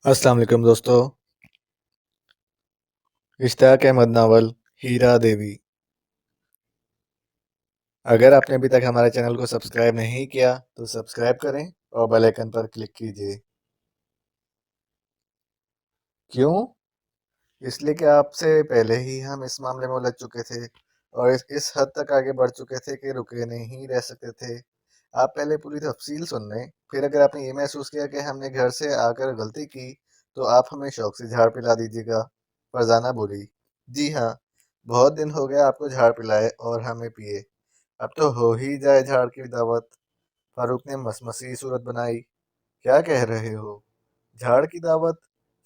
अस्सलाम वालेकुम दोस्तों। इश्तियाक अहमद नावल हीरा देवी। अगर आपने अभी तक हमारे चैनल को सब्सक्राइब नहीं किया तो सब्सक्राइब करें और बेल आइकन पर क्लिक कीजिए। क्यों? इसलिए कि आपसे पहले ही हम इस मामले में उलझ चुके थे और इस हद तक आगे बढ़ चुके थे कि रुके नहीं रह सकते थे। आप पहले पूरी तफसील सुन लें, फिर अगर आपने ये महसूस किया कि हमने घर से आकर गलती की तो आप हमें शौक से झाड़ पिला दीजिएगा। फरजाना बोली, जी हाँ, बहुत दिन हो गए आपको झाड़ पिलाए और हमें पिए। अब तो हो ही जाए झाड़ की दावत। फारूक ने मसमसी सूरत बनाई। क्या कह रहे हो? झाड़ की दावत?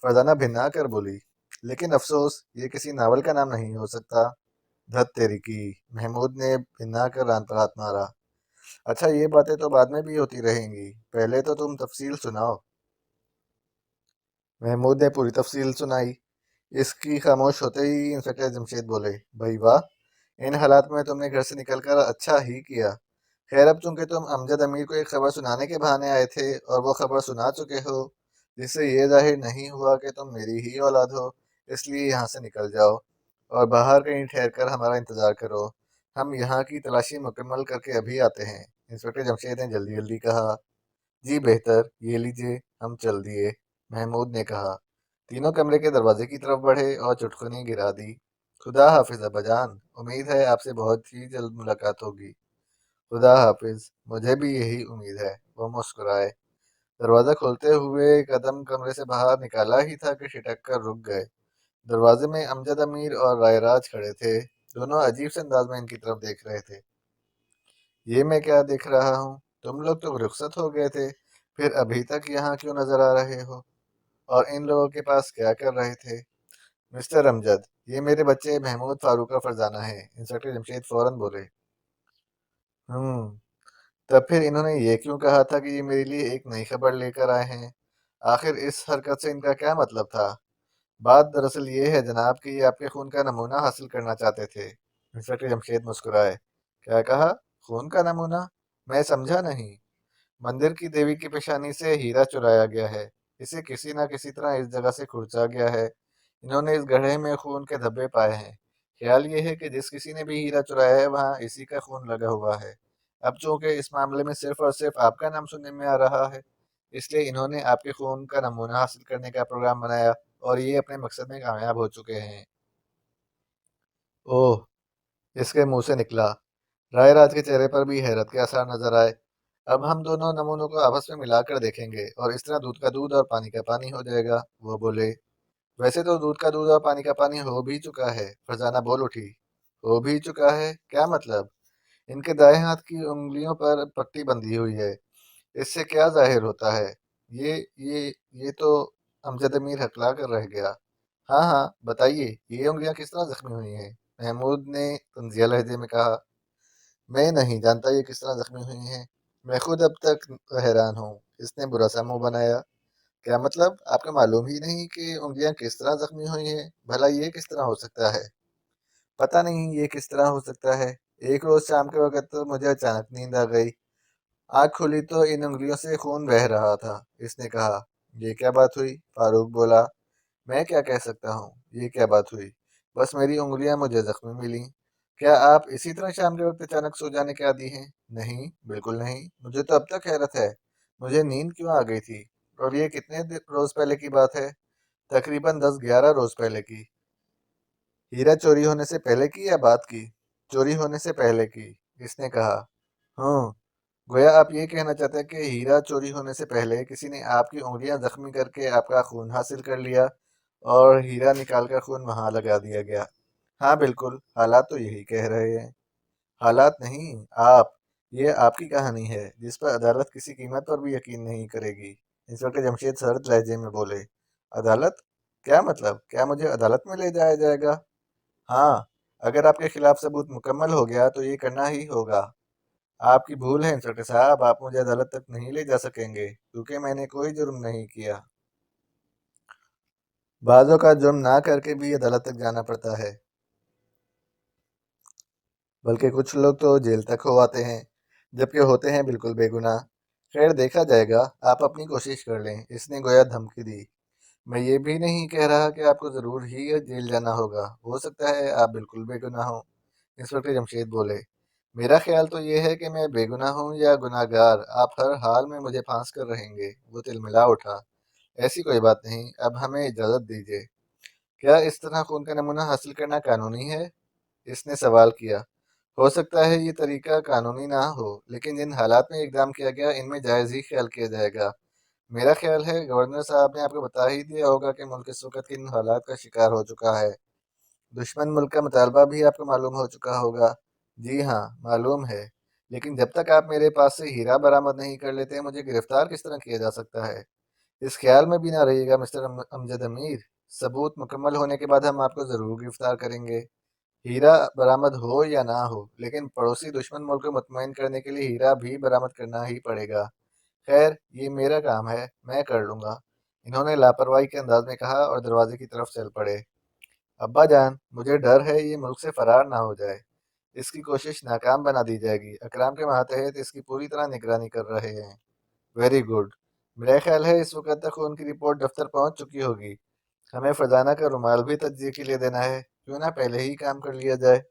फरजाना भिन्ना कर बोली। लेकिन अफसोस ये किसी नावल का नाम नहीं हो सकता। धत तेरी की, महमूद ने भिन्ना कर रान पर हाथ मारा। अच्छा, ये बातें तो बाद में भी होती रहेंगी, पहले तो तुम तफसील सुनाओ। महमूद ने पूरी तफसील सुनाई। इसकी खामोश होते ही इंस्पेक्टर जमशेद बोले, भाई वाह, इन हालात में तुमने घर से निकलकर अच्छा ही किया। खैर, अब चूंकि तुम अमजद अमीर को एक खबर सुनाने के बहाने आए थे और वो खबर सुना चुके हो, जिससे ये जाहिर नहीं हुआ कि तुम मेरी ही औलाद हो, इसलिए यहाँ से निकल जाओ और बाहर कहीं ठहर कर हमारा इंतजार करो। हम यहाँ की तलाशी मुकम्मल करके अभी आते हैं। इंस्पेक्टर जमशेद ने जल्दी जल्दी कहा। जी बेहतर, ये लीजिए, हम चल दिए, महमूद ने कहा। तीनों कमरे के दरवाजे की तरफ बढ़े और चुटकुनी गिरा दी। खुदा हाफिज अब्बाजान, उम्मीद है आपसे बहुत ही जल्द मुलाकात होगी। खुदा हाफिज, मुझे भी यही उम्मीद है, वो मुस्कुराए। दरवाजा खोलते हुए कदम कमरे से बाहर निकाला ही था कि छिटक कर रुक गए। दरवाजे में अमजद अमीर और रायराज खड़े थे। दोनों अजीब से अंदाज में इनकी तरफ देख रहे थे। ये मैं क्या देख रहा हूँ? तुम लोग तो रुखसत हो गए थे, फिर अभी तक यहाँ क्यों नजर आ रहे हो? और इन लोगों के पास क्या कर रहे थे? मिस्टर अमजद, ये मेरे बच्चे महमूद फारूक का फरजाना है, इंस्पेक्टर जमशेद फौरन बोले। हम्म, तब फिर इन्होंने ये क्यों कहा था कि ये मेरे लिए एक नई खबर लेकर आए हैं? आखिर इस हरकत से इनका क्या मतलब था? बात दरअसल ये है जनाब कि ये आपके खून का नमूना हासिल करना चाहते थे। इंस्पेक्टर जमशेद मुस्कुराए। क्या कहा? खून का नमूना? मैं समझा नहीं। मंदिर की देवी की पेशानी से हीरा चुराया गया है। इसे किसी न किसी तरह इस जगह से खुर्चा गया है। इन्होंने इस गड्ढे में खून के धब्बे पाए हैं। ख्याल ये है कि जिस किसी ने भी हीरा चुराया है वहाँ इसी का खून लगा हुआ है। अब चूंकि इस मामले में सिर्फ और सिर्फ आपका नाम सुनने में आ रहा है, इसलिए इन्होंने आपके खून का नमूना हासिल करने का प्रोग्राम बनाया और ये अपने मकसद में कामयाब हो चुके हैं। ओह, इसके मुंह से निकला। रायराज के चेहरे पर भी हैरत के आसार नजर आए। अब हम दोनों नमूनों को आपस में मिलाकर देखेंगे और इस तरह दूध का दूध और पानी का पानी हो जाएगा, वो बोले। वैसे तो दूध का दूध और पानी का पानी हो भी चुका है, फरजाना बोल उठी। हो भी चुका है? क्या मतलब? इनके दाएं हाथ की उंगलियों पर पट्टी बंधी हुई है। इससे क्या जाहिर होता है? ये ये ये तो अमजद अमीर हकला कर रह गया। हाँ हाँ, बताइए, ये उंगलियां किस तरह जख्मी हुई हैं? महमूद ने तंजिया लहजे में कहा। मैं नहीं जानता ये किस तरह जख्मी हुई हैं। मैं खुद अब तक हैरान हूँ। इसने बुरा सा मुंह बनाया। क्या मतलब? आपको मालूम ही नहीं कि उंगलियां किस तरह जख्मी हुई हैं? भला ये किस तरह हो सकता है? पता नहीं ये किस तरह हो सकता है। एक रोज शाम के वक्त तो मुझे अचानक नींद आ गई। आँख खुली तो इन उंगलियों से खून बह रहा था। इसने कहा। ये क्या बात हुई? फारूक बोला। मैं क्या कह सकता हूँ? ये क्या बात हुई? बस मेरी उंगलियां मुझे जख्मी मिली। क्या आप इसी तरह शाम के वक्त अचानक सो जाने के आदी हैं? नहीं, बिल्कुल नहीं। मुझे तो अब तक हैरत है, मुझे नींद क्यों आ गई थी? और ये कितने रोज पहले की बात है? तकरीबन 10-11 रोज पहले की। हीरा चोरी होने से पहले की या बाद की? चोरी होने से पहले की, इसने कहा। हाँ, गोया आप ये कहना चाहते हैं कि हीरा चोरी होने से पहले किसी ने आपकी उंगलियां जख्मी करके आपका खून हासिल कर लिया और हीरा निकाल कर खून वहां लगा दिया गया। हाँ बिल्कुल, हालात तो यही कह रहे हैं। हालात नहीं, आप। ये आपकी कहानी है जिस पर अदालत किसी कीमत पर भी यकीन नहीं करेगी। इंस्पेक्टर जमशेद सर्द लहजे में बोले। अदालत? क्या मतलब? क्या मुझे अदालत में ले जाया जाएगा? हाँ, अगर आपके खिलाफ सबूत मुकम्मल हो गया तो ये करना ही होगा। आपकी भूल है इंस्पेक्टर साहब, आप मुझे अदालत तक नहीं ले जा सकेंगे क्योंकि मैंने कोई जुर्म नहीं किया। बाजों का जुर्म ना करके भी अदालत तक जाना पड़ता है, बल्कि कुछ लोग तो जेल तक हो आते हैं, जबकि होते हैं बिल्कुल बेगुनाह। खैर, देखा जाएगा, आप अपनी कोशिश कर लें, इसने गोया धमकी दी। میں یہ بھی نہیں کہہ رہا کہ آپ کو ضرور ہی جیل جانا ہوگا، ہو سکتا ہے آپ بالکل بے گناہ ہوں۔ انسپکٹر جمشید بولے، میرا خیال تو یہ ہے کہ میں بے گناہ ہوں یا گناہ گار، آپ ہر حال میں مجھے پھانس کر رہیں گے۔ وہ تلملا اٹھا، ایسی کوئی بات نہیں، اب ہمیں اجازت دیجیے۔ کیا اس طرح خون کا نمونہ حاصل کرنا قانونی ہے؟ اس نے سوال کیا۔ ہو سکتا ہے یہ طریقہ قانونی نہ ہو، لیکن جن حالات میں اقدام کیا گیا ان میں جائز ہی خیال کیا جائے گا۔ میرا خیال ہے گورنر صاحب نے آپ کو بتا ہی دیا ہوگا کہ ملک اس وقت کن حالات کا شکار ہو چکا ہے۔ دشمن ملک کا مطالبہ بھی آپ کو معلوم ہو چکا ہوگا۔ جی ہاں، معلوم ہے، لیکن جب تک آپ میرے پاس سے ہیرا برآمد نہیں کر لیتے مجھے گرفتار کس طرح کیا جا سکتا ہے؟ اس خیال میں بھی نہ رہیے گا مسٹر امجد امیر، ثبوت مکمل ہونے کے بعد ہم آپ کو ضرور گرفتار کریں گے، ہیرا برآمد ہو یا نہ ہو، لیکن پڑوسی دشمن ملک کو مطمئن کرنے کے لیے ہیرا بھی برآمد کرنا ہی پڑے گا۔ خیر، یہ میرا کام ہے، میں کر لوں گا، انہوں نے لاپرواہی کے انداز میں کہا اور دروازے کی طرف چل پڑے۔ ابا جان، مجھے ڈر ہے یہ ملک سے فرار نہ ہو جائے، اس کی کوشش ناکام بنا دی جائے گی۔ اکرام کے ماتحت اس کی پوری طرح نگرانی کر رہے ہیں۔ ویری گڈ، میرا خیال ہے اس وقت تک ان کی رپورٹ دفتر پہنچ چکی ہوگی۔ ہمیں فرزانہ کا رومال بھی تجزیے کے لیے دینا ہے، کیوں نہ پہلے ہی کام کر لیا جائے۔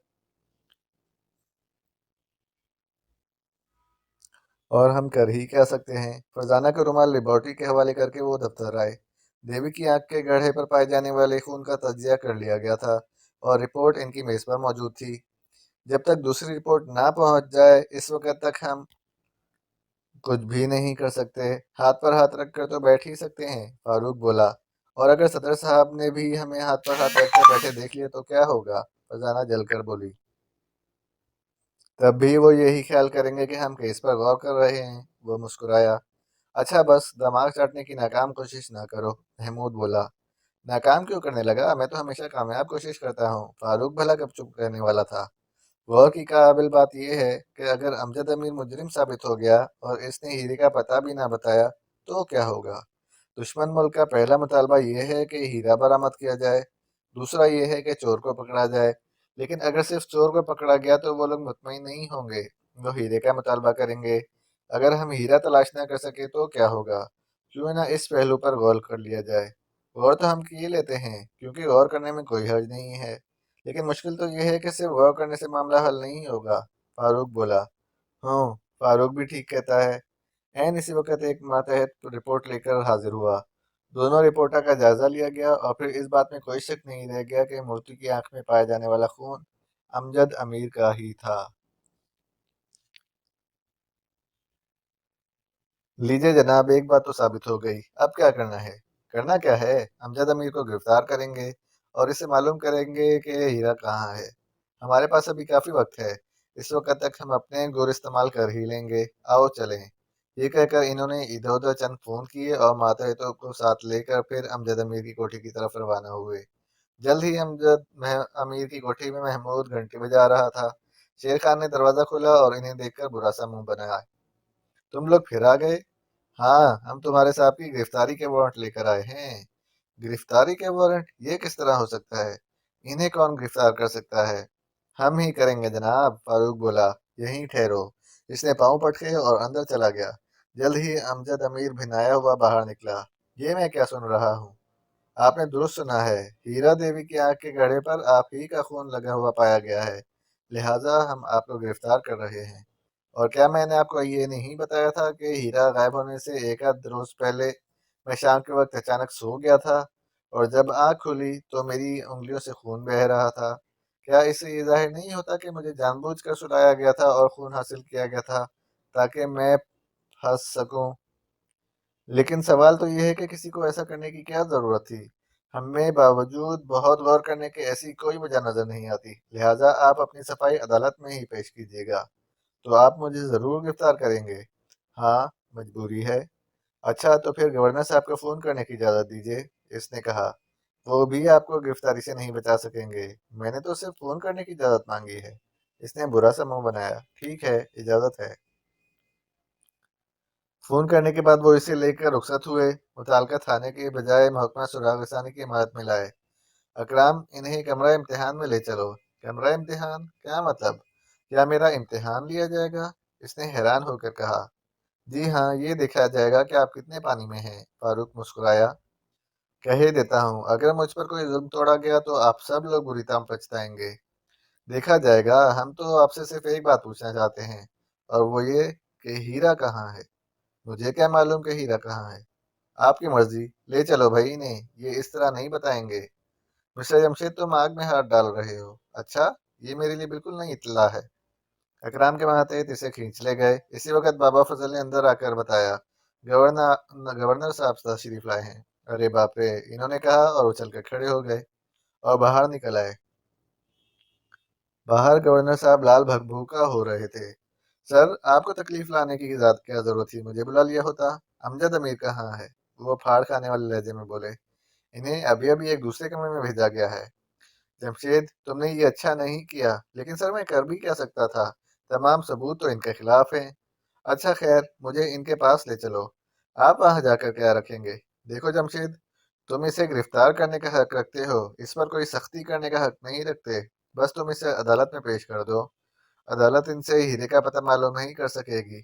اور ہم کر ہی کیا سکتے ہیں؟ فرزانہ کا رومال لیبارٹری کے حوالے کر کے وہ دفتر آئے۔ دیوی کی آنکھ کے گڑھے پر پائے جانے والے خون کا تجزیہ کر لیا گیا تھا اور رپورٹ ان کی میز پر موجود تھی۔ جب تک دوسری رپورٹ نہ پہنچ جائے اس وقت تک ہم کچھ بھی نہیں کر سکتے۔ ہاتھ پر ہاتھ رکھ کر تو بیٹھ ہی سکتے ہیں، فاروق بولا۔ اور اگر صدر صاحب نے بھی ہمیں ہاتھ پر ہاتھ رکھ کر بیٹھے دیکھ لیا تو کیا ہوگا؟ فرزانہ جل کر بولی۔ تب بھی وہ یہی خیال کریں گے کہ ہم کیس پر غور کر رہے ہیں، وہ مسکرایا۔ اچھا بس دماغ چاٹنے کی ناکام کوشش نہ کرو، محمود بولا۔ ناکام کیوں کرنے لگا؟ میں تو ہمیشہ کامیاب کوشش کرتا ہوں۔ فاروق بھلا کب چپ رہنے والا تھا؟ غور کی قابل بات یہ ہے کہ اگر امجد امیر مجرم ثابت ہو گیا اور اس نے ہیرے کا پتہ بھی نہ بتایا تو کیا ہوگا؟ دشمن ملک کا پہلا مطالبہ یہ ہے کہ ہیرا برآمد کیا جائے، دوسرا یہ ہے کہ چور کو پکڑا جائے۔ لیکن اگر صرف چور کو پکڑا گیا تو وہ لوگ مطمئن نہیں ہوں گے، وہ ہیرے کا مطالبہ کریں گے۔ اگر ہم ہیرا تلاش نہ کر سکے تو کیا ہوگا؟ کیوں نہ اس پہلو پر غور کر لیا جائے؟ غور تو ہم کیے لیتے ہیں، کیونکہ غور کرنے میں کوئی حرج نہیں ہے، لیکن مشکل تو یہ ہے کہ صرف غور کرنے سے معاملہ حل نہیں ہوگا، فاروق بولا۔ ہوں، فاروق بھی ٹھیک کہتا ہے۔ عین اسی وقت ایک ماتحت رپورٹ لے کر حاضر ہوا۔ دونوں رپورٹوں کا جائزہ لیا گیا اور پھر اس بات میں کوئی شک نہیں رہ گیا کہ مورتی کی آنکھ میں پائے جانے والا خون امجد امیر کا ہی تھا۔ لیجیے جناب، ایک بات تو ثابت ہو گئی، اب کیا کرنا ہے؟ کرنا کیا ہے؟ امجد امیر کو گرفتار کریں گے اور اسے معلوم کریں گے کہ ہیرا کہاں ہے۔ ہمارے پاس ابھی کافی وقت ہے، اس وقت تک ہم اپنے گور استعمال کر ہی لیں گے۔ آؤ چلیں۔ یہ کہہ کر انہوں نے ادھر ادھر چند فون کیے اور ماتحتوں کو ساتھ لے کر پھر امجد امیر کی کوٹھی کی طرف روانہ ہوئے۔ جلد ہی امجد امیر کی کوٹھی میں محمود گھنٹی بجا رہا تھا۔ شیر خان نے دروازہ کھولا اور انہیں دیکھ کر برا سا منہ بنایا۔ تم لوگ پھر آ گئے؟ ہاں، ہم تمہارے صاحب کی گرفتاری کے وارنٹ لے کر آئے ہیں۔ گرفتاری کے وارنٹ؟ یہ کس طرح ہو سکتا ہے؟ انہیں کون گرفتار کر سکتا ہے؟ ہم ہی کریں گے جناب، فاروق بولا۔ یہیں ٹھہرو۔ اس نے پاؤں پٹکے اور اندر چلا گیا۔ جلد ہی امجد امیر بھنایا ہوا باہر نکلا۔ یہ میں کیا سن رہا ہوں؟ آپ نے درست سنا ہے، ہیرا دیوی کی آنکھ کے گڑھے پر آپ ہی کا خون لگا ہوا پایا گیا ہے، لہٰذا ہم آپ کو گرفتار کر رہے ہیں۔ اور کیا میں نے آپ کو یہ نہیں بتایا تھا کہ ہیرا غائب ہونے سے ایک آدھ روز پہلے میں شام کے وقت اچانک سو گیا تھا اور جب آنکھ کھلی تو میری انگلیوں سے خون بہہ رہا تھا؟ کیا اس سے یہ ظاہر نہیں ہوتا کہ مجھے جان بوجھ کر سلایا گیا تھا اور خون حاصل کیا گیا تھا تاکہ میں پھنس سکوں؟ لیکن سوال تو یہ ہے کہ کسی کو ایسا کرنے کی کیا ضرورت تھی؟ ہمیں باوجود بہت غور کرنے کے ایسی کوئی وجہ نظر نہیں آتی، لہٰذا آپ اپنی صفائی عدالت میں ہی پیش کیجیے گا۔ تو آپ مجھے ضرور گرفتار کریں گے؟ ہاں، مجبوری ہے۔ اچھا تو پھر گورنر صاحب کو فون کرنے کی اجازت دیجیے، اس نے کہا۔ وہ بھی آپ کو گرفتاری سے نہیں بچا سکیں گے، میں نے تو صرف فون کرنے کی اجازت مانگی ہے، اس نے برا سا منہ بنایا۔ ٹھیک ہے، اجازت ہے۔ فون کرنے کے بعد وہ اسے لے کر رخصت ہوئے، متعلقہ تھانے کے بجائے محکمہ سراغ رسانی کی عمارت میں لائے۔ اکرام، انہیں کمرہ امتحان میں لے چلو۔ کمرہ امتحان؟ کیا مطلب؟ کیا میرا امتحان لیا جائے گا؟ اس نے حیران ہو کر کہا۔ جی ہاں، یہ دیکھا جائے گا کہ آپ کتنے پانی میں ہیں، فاروق مسکرایا۔ कह ही देता हूँ, अगर मुझ पर कोई जुल्म तोड़ा गया तो आप सब लोग बुरी तरह पछताएंगे। देखा जाएगा। हम तो आपसे सिर्फ एक बात पूछना चाहते हैं, और वो ये कि हीरा कहाँ है। मुझे क्या मालूम कि हीरा कहाँ है। आपकी मर्जी, ले चलो भाई इन्हें, ये इस तरह नहीं बताएंगे। मिस्टर जमशेद, तुम आग में हाथ डाल रहे हो। अच्छा, ये मेरे लिए बिल्कुल नई इत्तला है। अकराम के मातहत इसे खींच ले गए। इसी वक्त बाबा फजल ने अंदर आकर बताया, गवर्नर गवर्नर साहब तशरीफ लाए हैं। अरे बाप रे, इन्होंने कहा और उछल कर खड़े हो गए और बाहर निकल आए। बाहर गवर्नर साहब लाल भगभूका हो रहे थे। सर, आपको तकलीफ लाने की क्या जरूरत थी, मुझे बुला लिया होता। अमजद अमीर कहाँ है, वो फाड़ खाने वाले लहजे में बोले। इन्हें अभी अभी एक दूसरे कमरे में भेजा गया है। जमशेद, तुमने ये अच्छा नहीं किया, लेकिन सर मैं कर भी क्या सकता था। तमाम सबूत तो इनके खिलाफ हैं। अच्छा खैर, मुझे इनके पास ले चलो। आप वहां जाकर क्या रखेंगे। देखो जमशेद, तुम इसे गिरफ्तार करने का हक रखते हो, इस पर कोई सख्ती करने का हक नहीं रखते। बस तुम इसे अदालत में पेश कर दो। अदालत इनसे हीरे का पता मालूम नहीं कर सकेगी,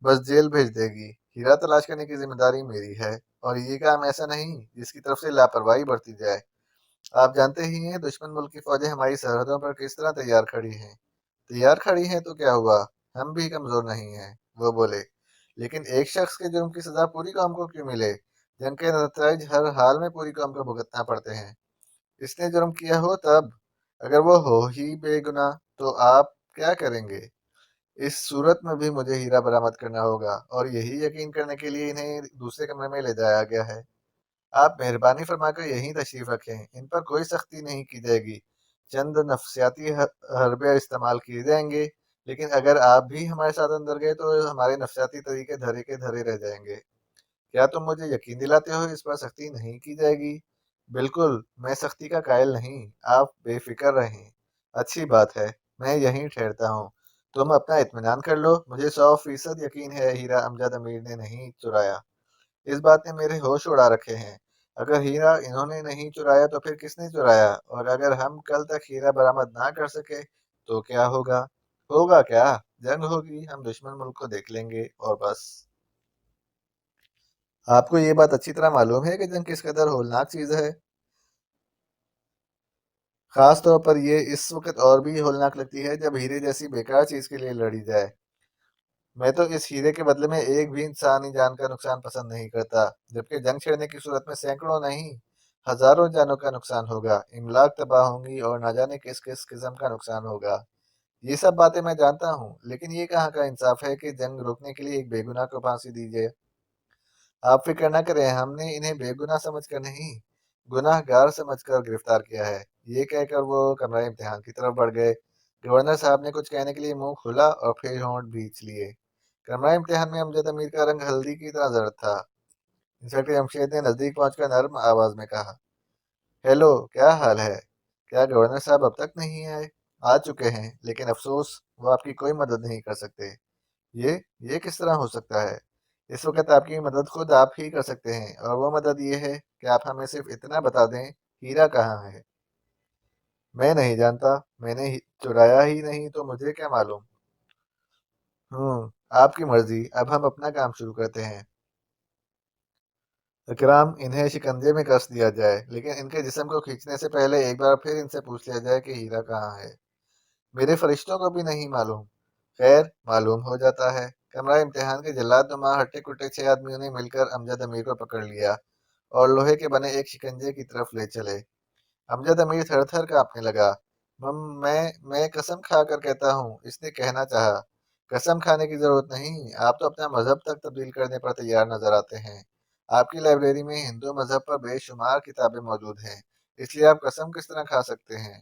बस जेल भेज देगी। हीरा तलाश करने की जिम्मेदारी मेरी है, और ये काम ऐसा नहीं जिसकी तरफ से लापरवाही बरती जाए। आप जानते ही हैं दुश्मन मुल्क की फौजें हमारी सरहदों पर किस तरह तैयार खड़ी हैं। तैयार खड़ी हैं तो क्या हुआ, हम भी कमजोर नहीं हैं। वो बोले, लेकिन एक शख्स के जुर्म की सजा पूरी कौम को क्यों मिले। जंग के नतज हर हाल में पूरी कौम को भुगतना पड़ते हैं। इसने जुर्म किया हो तब, अगर वो हो ही बेगुनाह तो आप क्या करेंगे। इस सूरत में भी मुझे हीरा बरामद करना होगा, और यही यकीन करने के लिए इन्हें दूसरे कमरे में ले जाया गया है। आप मेहरबानी फरमाकर यहीं तशरीफ रखें, इन पर कोई सख्ती नहीं की जाएगी। चंद नफसियाती हरबे इस्तेमाल किए जाएंगे, लेकिन अगर आप भी हमारे साथ अंदर गए तो हमारे नफसियाती तरीके धरे के धरे रह जाएंगे। क्या तुम मुझे यकीन दिलाते हो इस पर सख्ती नहीं की जाएगी। बिल्कुल, मैं सख्ती का कायल नहीं, आप बेफिक्र रहें। अच्छी बात है, मैं यहीं ठहरता हूँ। तुम अपना इत्मीनान कर लो, मुझे 100% यकीन है हीरा अमजद अमीर ने नहीं चुराया। इस बात ने मेरे होश उड़ा रखे हैं। अगर हीरा इन्होंने नहीं चुराया तो फिर किसने चुराया, और अगर हम कल तक हीरा बरामद ना कर सके तो क्या होगा। होगा क्या, जंग होगी, हम दुश्मन मुल्क को देख लेंगे और बस। आपको ये बात अच्छी तरह मालूम है कि जंग किस कदर होलनाक चीज है। खास तौर पर ये इस वक्त और भी होलनाक लगती है जब हीरे जैसी बेकार चीज के लिए लड़ी जाए। मैं तो इस हीरे के बदले में एक भी इंसानी जान का नुकसान पसंद नहीं करता, जबकि जंग छेड़ने की सूरत में सैकड़ों नहीं, हजारों जानों का नुकसान होगा, इमलाक तबाह होंगी और ना जाने किस किस किस्म का नुकसान होगा। ये सब बातें मैं जानता हूँ, लेकिन ये कहाँ का इंसाफ है कि जंग रोकने के लिए एक बेगुनाह को फांसी दी जाए। आप फिक्र न करें, हमने इन्हें बेगुनाह समझकर नहीं, गुनाहगार समझकर गिरफ्तार किया है। ये कहकर वो कमरा इम्तिहान की तरफ बढ़ गए। गवर्नर साहब ने कुछ कहने के लिए मुंह खोला और फिर होंठ भींच लिए। कमरा इम्तिहान में अमजद अमीर का रंग हल्दी की तरह जर्द था। इंस्पेक्टर जमशेद ने नजदीक पहुंचकर नर्म आवाज में कहा, हेलो, क्या हाल है। क्या गवर्नर साहब अब तक नहीं आए। आ चुके हैं, लेकिन अफसोस वो आपकी कोई मदद नहीं कर सकते। ये ये किस तरह हो सकता है। इस वक्त आपकी मदद खुद आप ही कर सकते हैं, और वो मदद ये है कि आप हमें सिर्फ इतना बता दें, हीरा कहाँ है। मैं नहीं जानता, मैंने चुराया ही नहीं तो मुझे क्या मालूम। आपकी मर्जी, अब हम अपना काम शुरू करते हैं। इकराम, इन्हें शिकंजे में कस दिया जाए, लेकिन इनके जिस्म को खींचने से पहले एक बार फिर इनसे पूछ लिया जाए कि हीरा कहाँ है। मेरे फरिश्तों को भी नहीं मालूम। खैर, मालूम हो जाता है। कमरा इम्तिहान के जल्लाद नुमा हट्टे कुट्टे 6 आदमियों ने मिलकर अमजद अमीर को पकड़ लिया और लोहे के बने एक शिकंजे की तरफ ले चले। अमजद अमीर थर थर कांपने लगा। मैं कसम खा कर कहता हूँ, इसने कहना चाहा। कसम खाने की जरूरत नहीं, आप तो अपना मजहब तक तब्दील करने पर तैयार नजर आते हैं। आपकी लाइब्रेरी में हिंदू मजहब पर बेशुमार किताबें मौजूद हैं, इसलिए आप कसम किस तरह खा सकते हैं।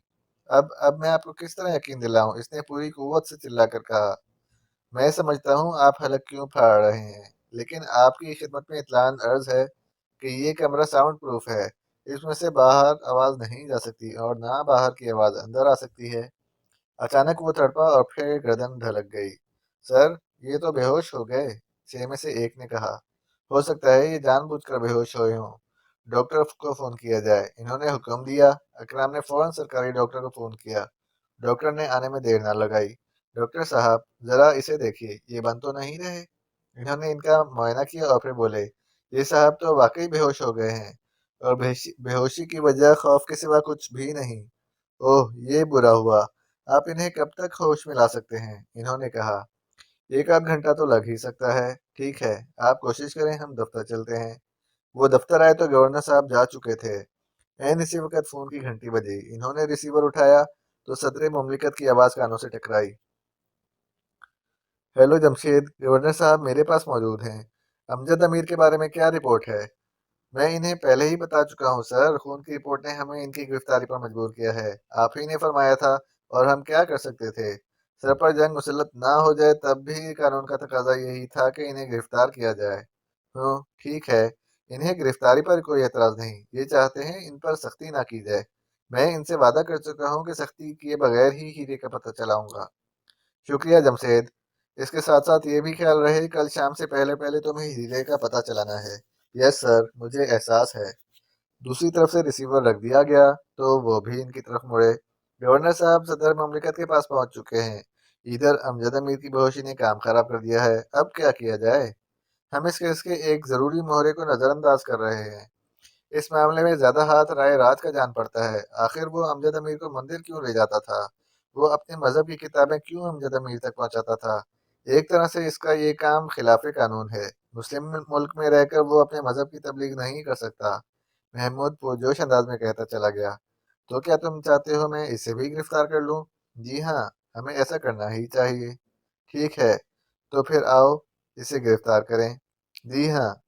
अब मैं आपको किस तरह यकीन दिलाऊं, इसने पूरी कुव्वत से चिल्लाकर कहा। मैं समझता हूँ आप हलक क्यों फाड़ रहे हैं, लेकिन आपकी खिदमत में इतलान अर्ज है कि ये कमरा साउंड प्रूफ है। इसमें से बाहर आवाज नहीं जा सकती, और ना बाहर की आवाज अंदर आ सकती है। अचानक वो तड़पा और फिर गर्दन ढलक गई। सर, ये तो बेहोश हो गए, 6 में से एक ने कहा। हो सकता है ये जानबूझकर बेहोश हुए हों। डॉक्टर को फोन किया जाए, इन्होंने हुक्म दिया। अकराम ने फौरन सरकारी डॉक्टर को फोन किया। डॉक्टर ने आने में देर ना लगाई। डॉक्टर साहब, जरा इसे देखिए, ये बन तो नहीं रहे। इन्होंने इनका मुआयना किया और फिर बोले, ये साहब तो वाकई बेहोश हो गए हैं। और बेहोशी की वजह खौफ के सिवा कुछ भी नहीं। ओह, ये बुरा हुआ। आप इन्हें कब तक होश में ला सकते हैं? इन्होंने कहा। एक आध घंटा तो लग ही सकता है। ठीक है, आप कोशिश करें, हम दफ्तर चलते हैं। वो दफ्तर आए तो गवर्नर साहब जा चुके थे। एन इसी वक्त फोन की घंटी बजी। इन्होंने रिसीवर उठाया तो सदर मुमलिकत की आवाज कानों से टकराई। हेलो जमशेद, गवर्नर साहब मेरे पास मौजूद हैं। अमजद अमीर के बारे में क्या रिपोर्ट है? मैं इन्हें पहले ही बता चुका हूँ सर। खून की रिपोर्ट ने हमें इनकी गिरफ्तारी पर मजबूर किया है। आप ही ने फरमाया था, और हम क्या कर सकते थे? सर पर जंग मुसल्लत ना हो जाए तब भी कानून का तकाजा यही था कि इन्हें गिरफ्तार किया जाए। ठीक है। इन्हें गिरफ्तारी पर कोई एतराज नहीं। ये चाहते हैं इन पर सख्ती ना की जाए। मैं इनसे वादा कर चुका हूँ कि सख्ती किए बगैर ही हीरे का पता चलाऊंगा। शुक्रिया जमशेद। इसके साथ साथ ये भी ख्याल रहे, कल शाम से पहले पहले तुम्हें हीरे का पता चलाना है। यस सर, मुझे एहसास है। दूसरी तरफ से रिसीवर रख दिया गया तो वो भी इनकी तरफ मुड़े। गवर्नर साहब सदर ममलिकत के पास पहुंच चुके हैं। इधर अमजद अमीर की बेहोशी ने काम खराब कर दिया है। अब क्या किया जाए? हम इस केस के एक जरूरी मोहरे को नजरअंदाज कर रहे हैं। इस मामले में ज्यादा हाथ राय रात का जान पड़ता है। आखिर वो अमजद अमीर को मंदिर क्यों ले जाता था? वो अपने मजहब की किताबें क्यों अमजद अमीर तक पहुंचाता था? एक तरह से इसका ये काम खिलाफ कानून है। मुस्लिम मुल्क में रहकर वो अपने मजहब की तबलीग नहीं कर सकता। महमूद पुरजोश अंदाज में कहता चला गया। तो क्या तुम चाहते हो मैं इसे भी गिरफ्तार कर लूं? जी हाँ, हमें ऐसा करना ही चाहिए। ठीक है, तो फिर आओ इसे गिरफ्तार करें। जी हाँ।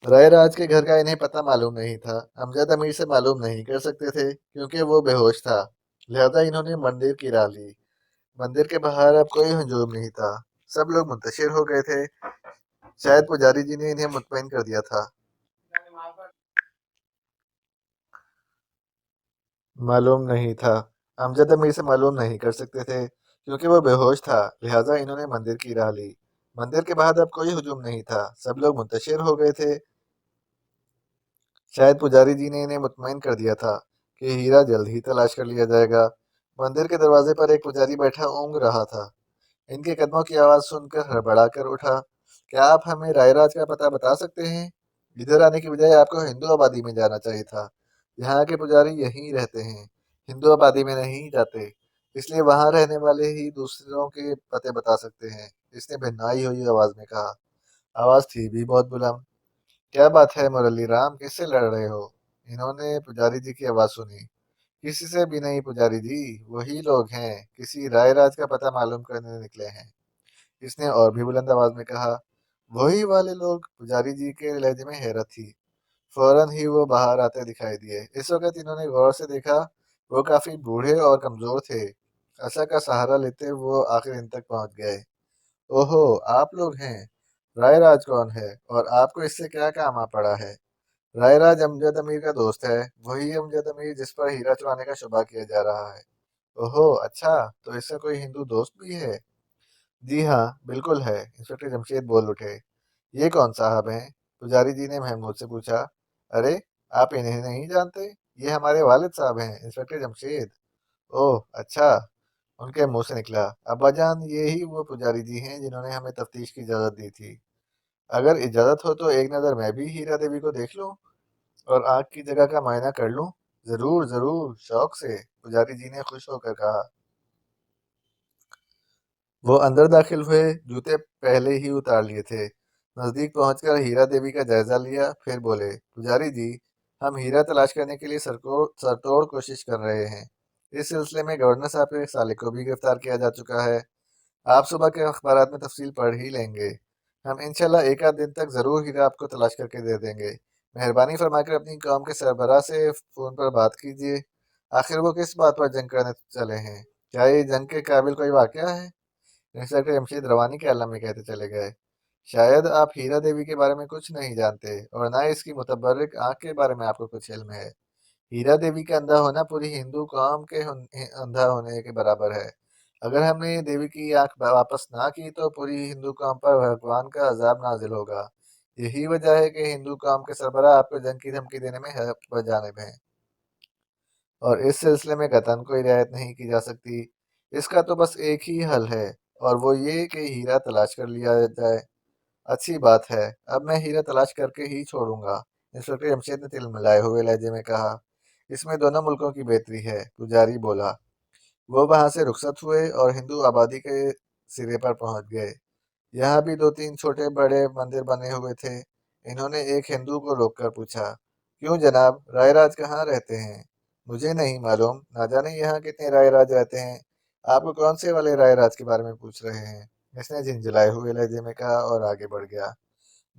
राय राज के घर का इन्हें पता मालूम नहीं था। अमजद अमीर से मालूम नहीं कर सकते थे क्योंकि वो बेहोश था। लिहाजा इन्होंने मंदिर की राह ली। मंदिर के बाहर अब कोई हजूम नहीं था। सब लोग मुंतशिर हो गए थे। शायद पुजारी जी ने इन्हें मुतमईन कर दिया था। मालूम नहीं था। अमजद अमीर से मालूम नहीं कर सकते थे क्योंकि वो बेहोश था। लिहाजा इन्होंने मंदिर की राह ली। मंदिर के बाहर अब कोई हजूम नहीं था। सब लोग मुंतशिर हो गए थे। शायद पुजारी जी ने इन्हें मुतमईन कर दिया था कि हीरा जल्द ही तलाश कर लिया जाएगा। मंदिर के दरवाजे पर एक पुजारी बैठा ऊँग रहा था। इनके कदमों की आवाज़ सुनकर हड़बड़ा कर उठा। क्या आप हमें रायराज का पता बता सकते हैं? इधर आने की बजाय आपको हिंदू आबादी में जाना चाहिए था। यहाँ के पुजारी यहीं रहते हैं, हिंदू आबादी में नहीं जाते। इसलिए वहाँ रहने वाले ही दूसरों के पते बता सकते हैं। इसने भिन्नाई हुई आवाज़ में कहा। आवाज़ थी भी बहुत बुलंद। क्या बात है मुरली राम, किससे लड़ रहे हो? इन्होंने पुजारी जी की आवाज सुनी। किसी से भी नहीं पुजारी जी, वही लोग हैं, किसी राय राज का पता मालूम करने निकले हैं। इसने और भी बुलंद आवाज में कहा। वही वाले लोग? पुजारी जी के लहजे में हैरत थी। फौरन ही वो बाहर आते दिखाई दिए। इस वक्त इन्होंने गौर से देखा। वो काफी बूढ़े और कमजोर थे। आशा का सहारा लेते वो आखिर इन तक पहुंच गए। ओहो, आप लोग हैं। राय राज कौन है और आपको इससे क्या काम आ पड़ा है? रायराज अमजद अमीर का दोस्त है। वही अमजद अमीर जिस पर हीरा चुराने का शुबा किया जा रहा है। ओहो अच्छा, तो इसका कोई हिंदू दोस्त भी है? जी हाँ, बिल्कुल है। इंस्पेक्टर जमशेद बोल उठे। ये कौन साहब हैं? पुजारी जी ने महमूद से पूछा। अरे, आप इन्हें नहीं जानते? ये हमारे वालिद साहब हैं, इंस्पेक्टर जमशेद। ओह अच्छा। उनके मुंह से निकला। अब्बाजान, ये ही वो पुजारी जी हैं जिन्होंने हमें तफ्तीश की इजाजत दी थी। अगर इजाजत हो तो एक नजर मैं भी हीरा देवी को देख लूं और आग की जगह का मायना कर लूं। जरूर जरूर, शौक से, पुजारी जी ने खुश होकर कहा। वो अंदर दाखिल हुए, जूते पहले ही उतार लिए थे। नजदीक पहुंचकर हीरा देवी का जायजा लिया, फिर बोले, पुजारी जी, हम हीरा तलाश करने के लिए सरतोड़ कोशिश कर रहे हैं। इस सिलसिले में गवर्नर साहब के साले को भी गिरफ्तार किया जा चुका है। आप सुबह के अखबारात में तफसील पढ़ ही लेंगे। हम इंशाल्लाह एक आध दिन तक जरूर हीरा आपको तलाश करके दे देंगे। मेहरबानी फरमाकर अपनी कौम के सरबराह से फोन पर बात कीजिए। आखिर वो किस बात पर जंग करने चले हैं? क्या ये जंग के काबिल कोई वाकया है? इंस्पेक्टर जमशेद रवानी के आलम में कहते चले गए। शायद आप हीरा देवी के बारे में कुछ नहीं जानते और ना इसकी मुतबर्रिक आंख के बारे में आपको कुछ इल्म है। हीरा देवी का अंधा होना पूरी हिंदू कौम के अंधा होने के बराबर है। अगर हमने देवी की आंख वापस ना की तो पूरी हिंदू कौम पर भगवान का अजाब नाजिल होगा। यही वजह है कि हिंदू कौम के सरबराह आपको जंग की धमकी देने में जानिब हैं और इस सिलसिले में कतन कोई रियायत नहीं की जा सकती। इसका तो बस एक ही हल है, और वो ये कि हीरा तलाश कर लिया जाए। अच्छी बात है, अब मैं हीरा तलाश करके ही छोड़ूंगा। इंस्पेक्टर जमशेद ने तिलमिलाए हुए लहजे में कहा। इसमें दोनों मुल्कों की बेहतरी है, पुजारी बोला। वो वहां से रुखसत हुए और हिंदू आबादी के सिरे पर पहुंच गए। यहाँ भी दो तीन छोटे बड़े मंदिर बने हुए थे। इन्होंने एक हिंदू को रोककर पूछा, क्यों जनाब, रायराज कहाँ रहते हैं? मुझे नहीं मालूम, ना जाने यहाँ कितने रायराज रहते हैं। आपको कौन से वाले रायराज के बारे में पूछ रहे हैं? इसने झिंझलाए हुए लहजे में कहा और आगे बढ़ गया।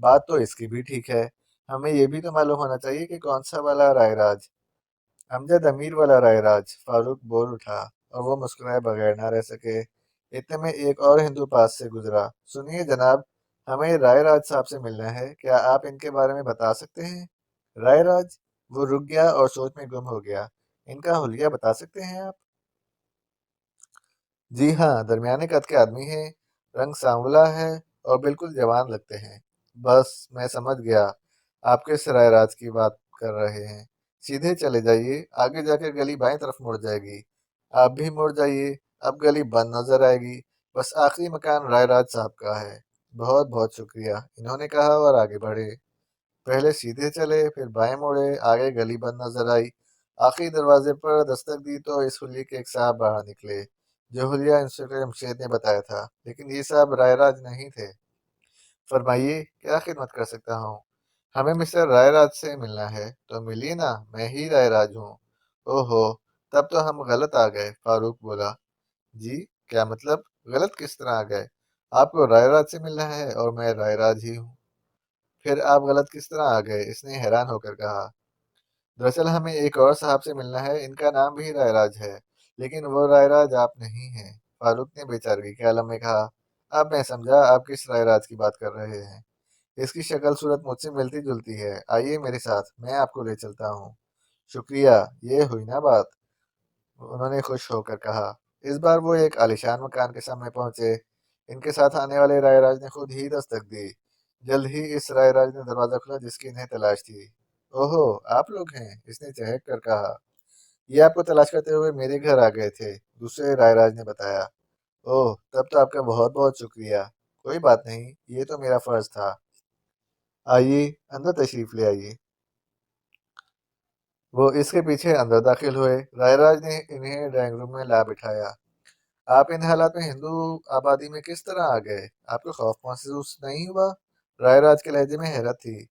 बात तो इसकी भी ठीक है, हमें ये भी तो मालूम होना चाहिए कि कौन सा वाला रायराज। अमजद अमीर वाला रायराज, फारूक बोल उठा, और वो मुस्कुराए बगैर ना रह सके। इतने में एक और हिंदू पास से गुजरा। सुनिए जनाब, हमें रायराज साहब से मिलना है, क्या आप इनके बारे में बता सकते हैं? रायराज? वो रुक गया और सोच में गुम हो गया। इनका हुलिया बता सकते हैं आप? जी हाँ, दरमियाने कद के आदमी हैं, रंग सांवला है और बिल्कुल जवान लगते हैं। बस मैं समझ गया, आप किस रायराज की बात कर रहे हैं। सीधे चले जाइए, आगे जाकर गली बाएं तरफ मुड़ जाएगी। आप भी मुड़ जाइए, अब गली बंद नजर आएगी। बस आखिरी मकान रायराज साहब का है। बहुत बहुत शुक्रिया, इन्होंने कहा और आगे बढ़े। पहले सीधे चले, फिर बाएं मुड़े, आगे गली बंद नजर आई। आखिरी दरवाजे पर दस्तक दी तो इस हुलिये के एक साहब बाहर निकले, जो हुलिया इंस्पेक्टर जमशेद ने बताया था, लेकिन ये साहब रायराज नहीं थे। फरमाइए, क्या खिदमत कर सकता हूँ? हमें मिस्टर रायराज से मिलना है। तो मिलिए ना, मैं ही रायराज हूँ। ओहो, तब तो हम गलत आ गए, फारूक बोला। जी, क्या मतलब? गलत किस तरह आ गए? आपको रायराज से मिलना है और मैं रायराज ही हूँ। फिर आप गलत किस तरह आ गए? इसने हैरान होकर कहा। दरअसल हमें एक और साहब से मिलना है, इनका नाम भी रायराज है, लेकिन वो रायराज आप नहीं हैं। फारूक ने बेचारगी के आलम में कहा। अब मैं समझा आप किस रायराज की बात कर रहे हैं। इसकी शक्ल सूरत मुझसे मिलती जुलती है। आइए मेरे साथ, मैं आपको ले चलता हूँ। शुक्रिया, ये हुई ना बात, उन्होंने खुश होकर कहा। इस बार वो एक आलीशान मकान के सामने पहुंचे। इनके साथ आने वाले रायराज ने खुद ही दस्तक दी। जल्द ही इस रायराज ने दरवाजा खोला जिसकी इन्हें तलाश थी। ओहो, आप लोग हैं, इसने चहक कर कहा। ये आपको तलाश करते हुए मेरे घर आ गए थे, दूसरे रायराज ने बताया। ओह, तब तो आपका बहुत बहुत शुक्रिया। कोई बात नहीं, ये तो मेरा फर्ज था। आइए, अंदर तशरीफ ले आइए। वो इसके पीछे अंदर दाखिल हुए। रायराज ने इन्हें ड्राइंग रूम में ला बिठाया। आप इन हालात में हिंदू आबादी में किस तरह आ गए? आपको खौफ महसूस नहीं हुआ? रायराज के लहजे में हैरत थी।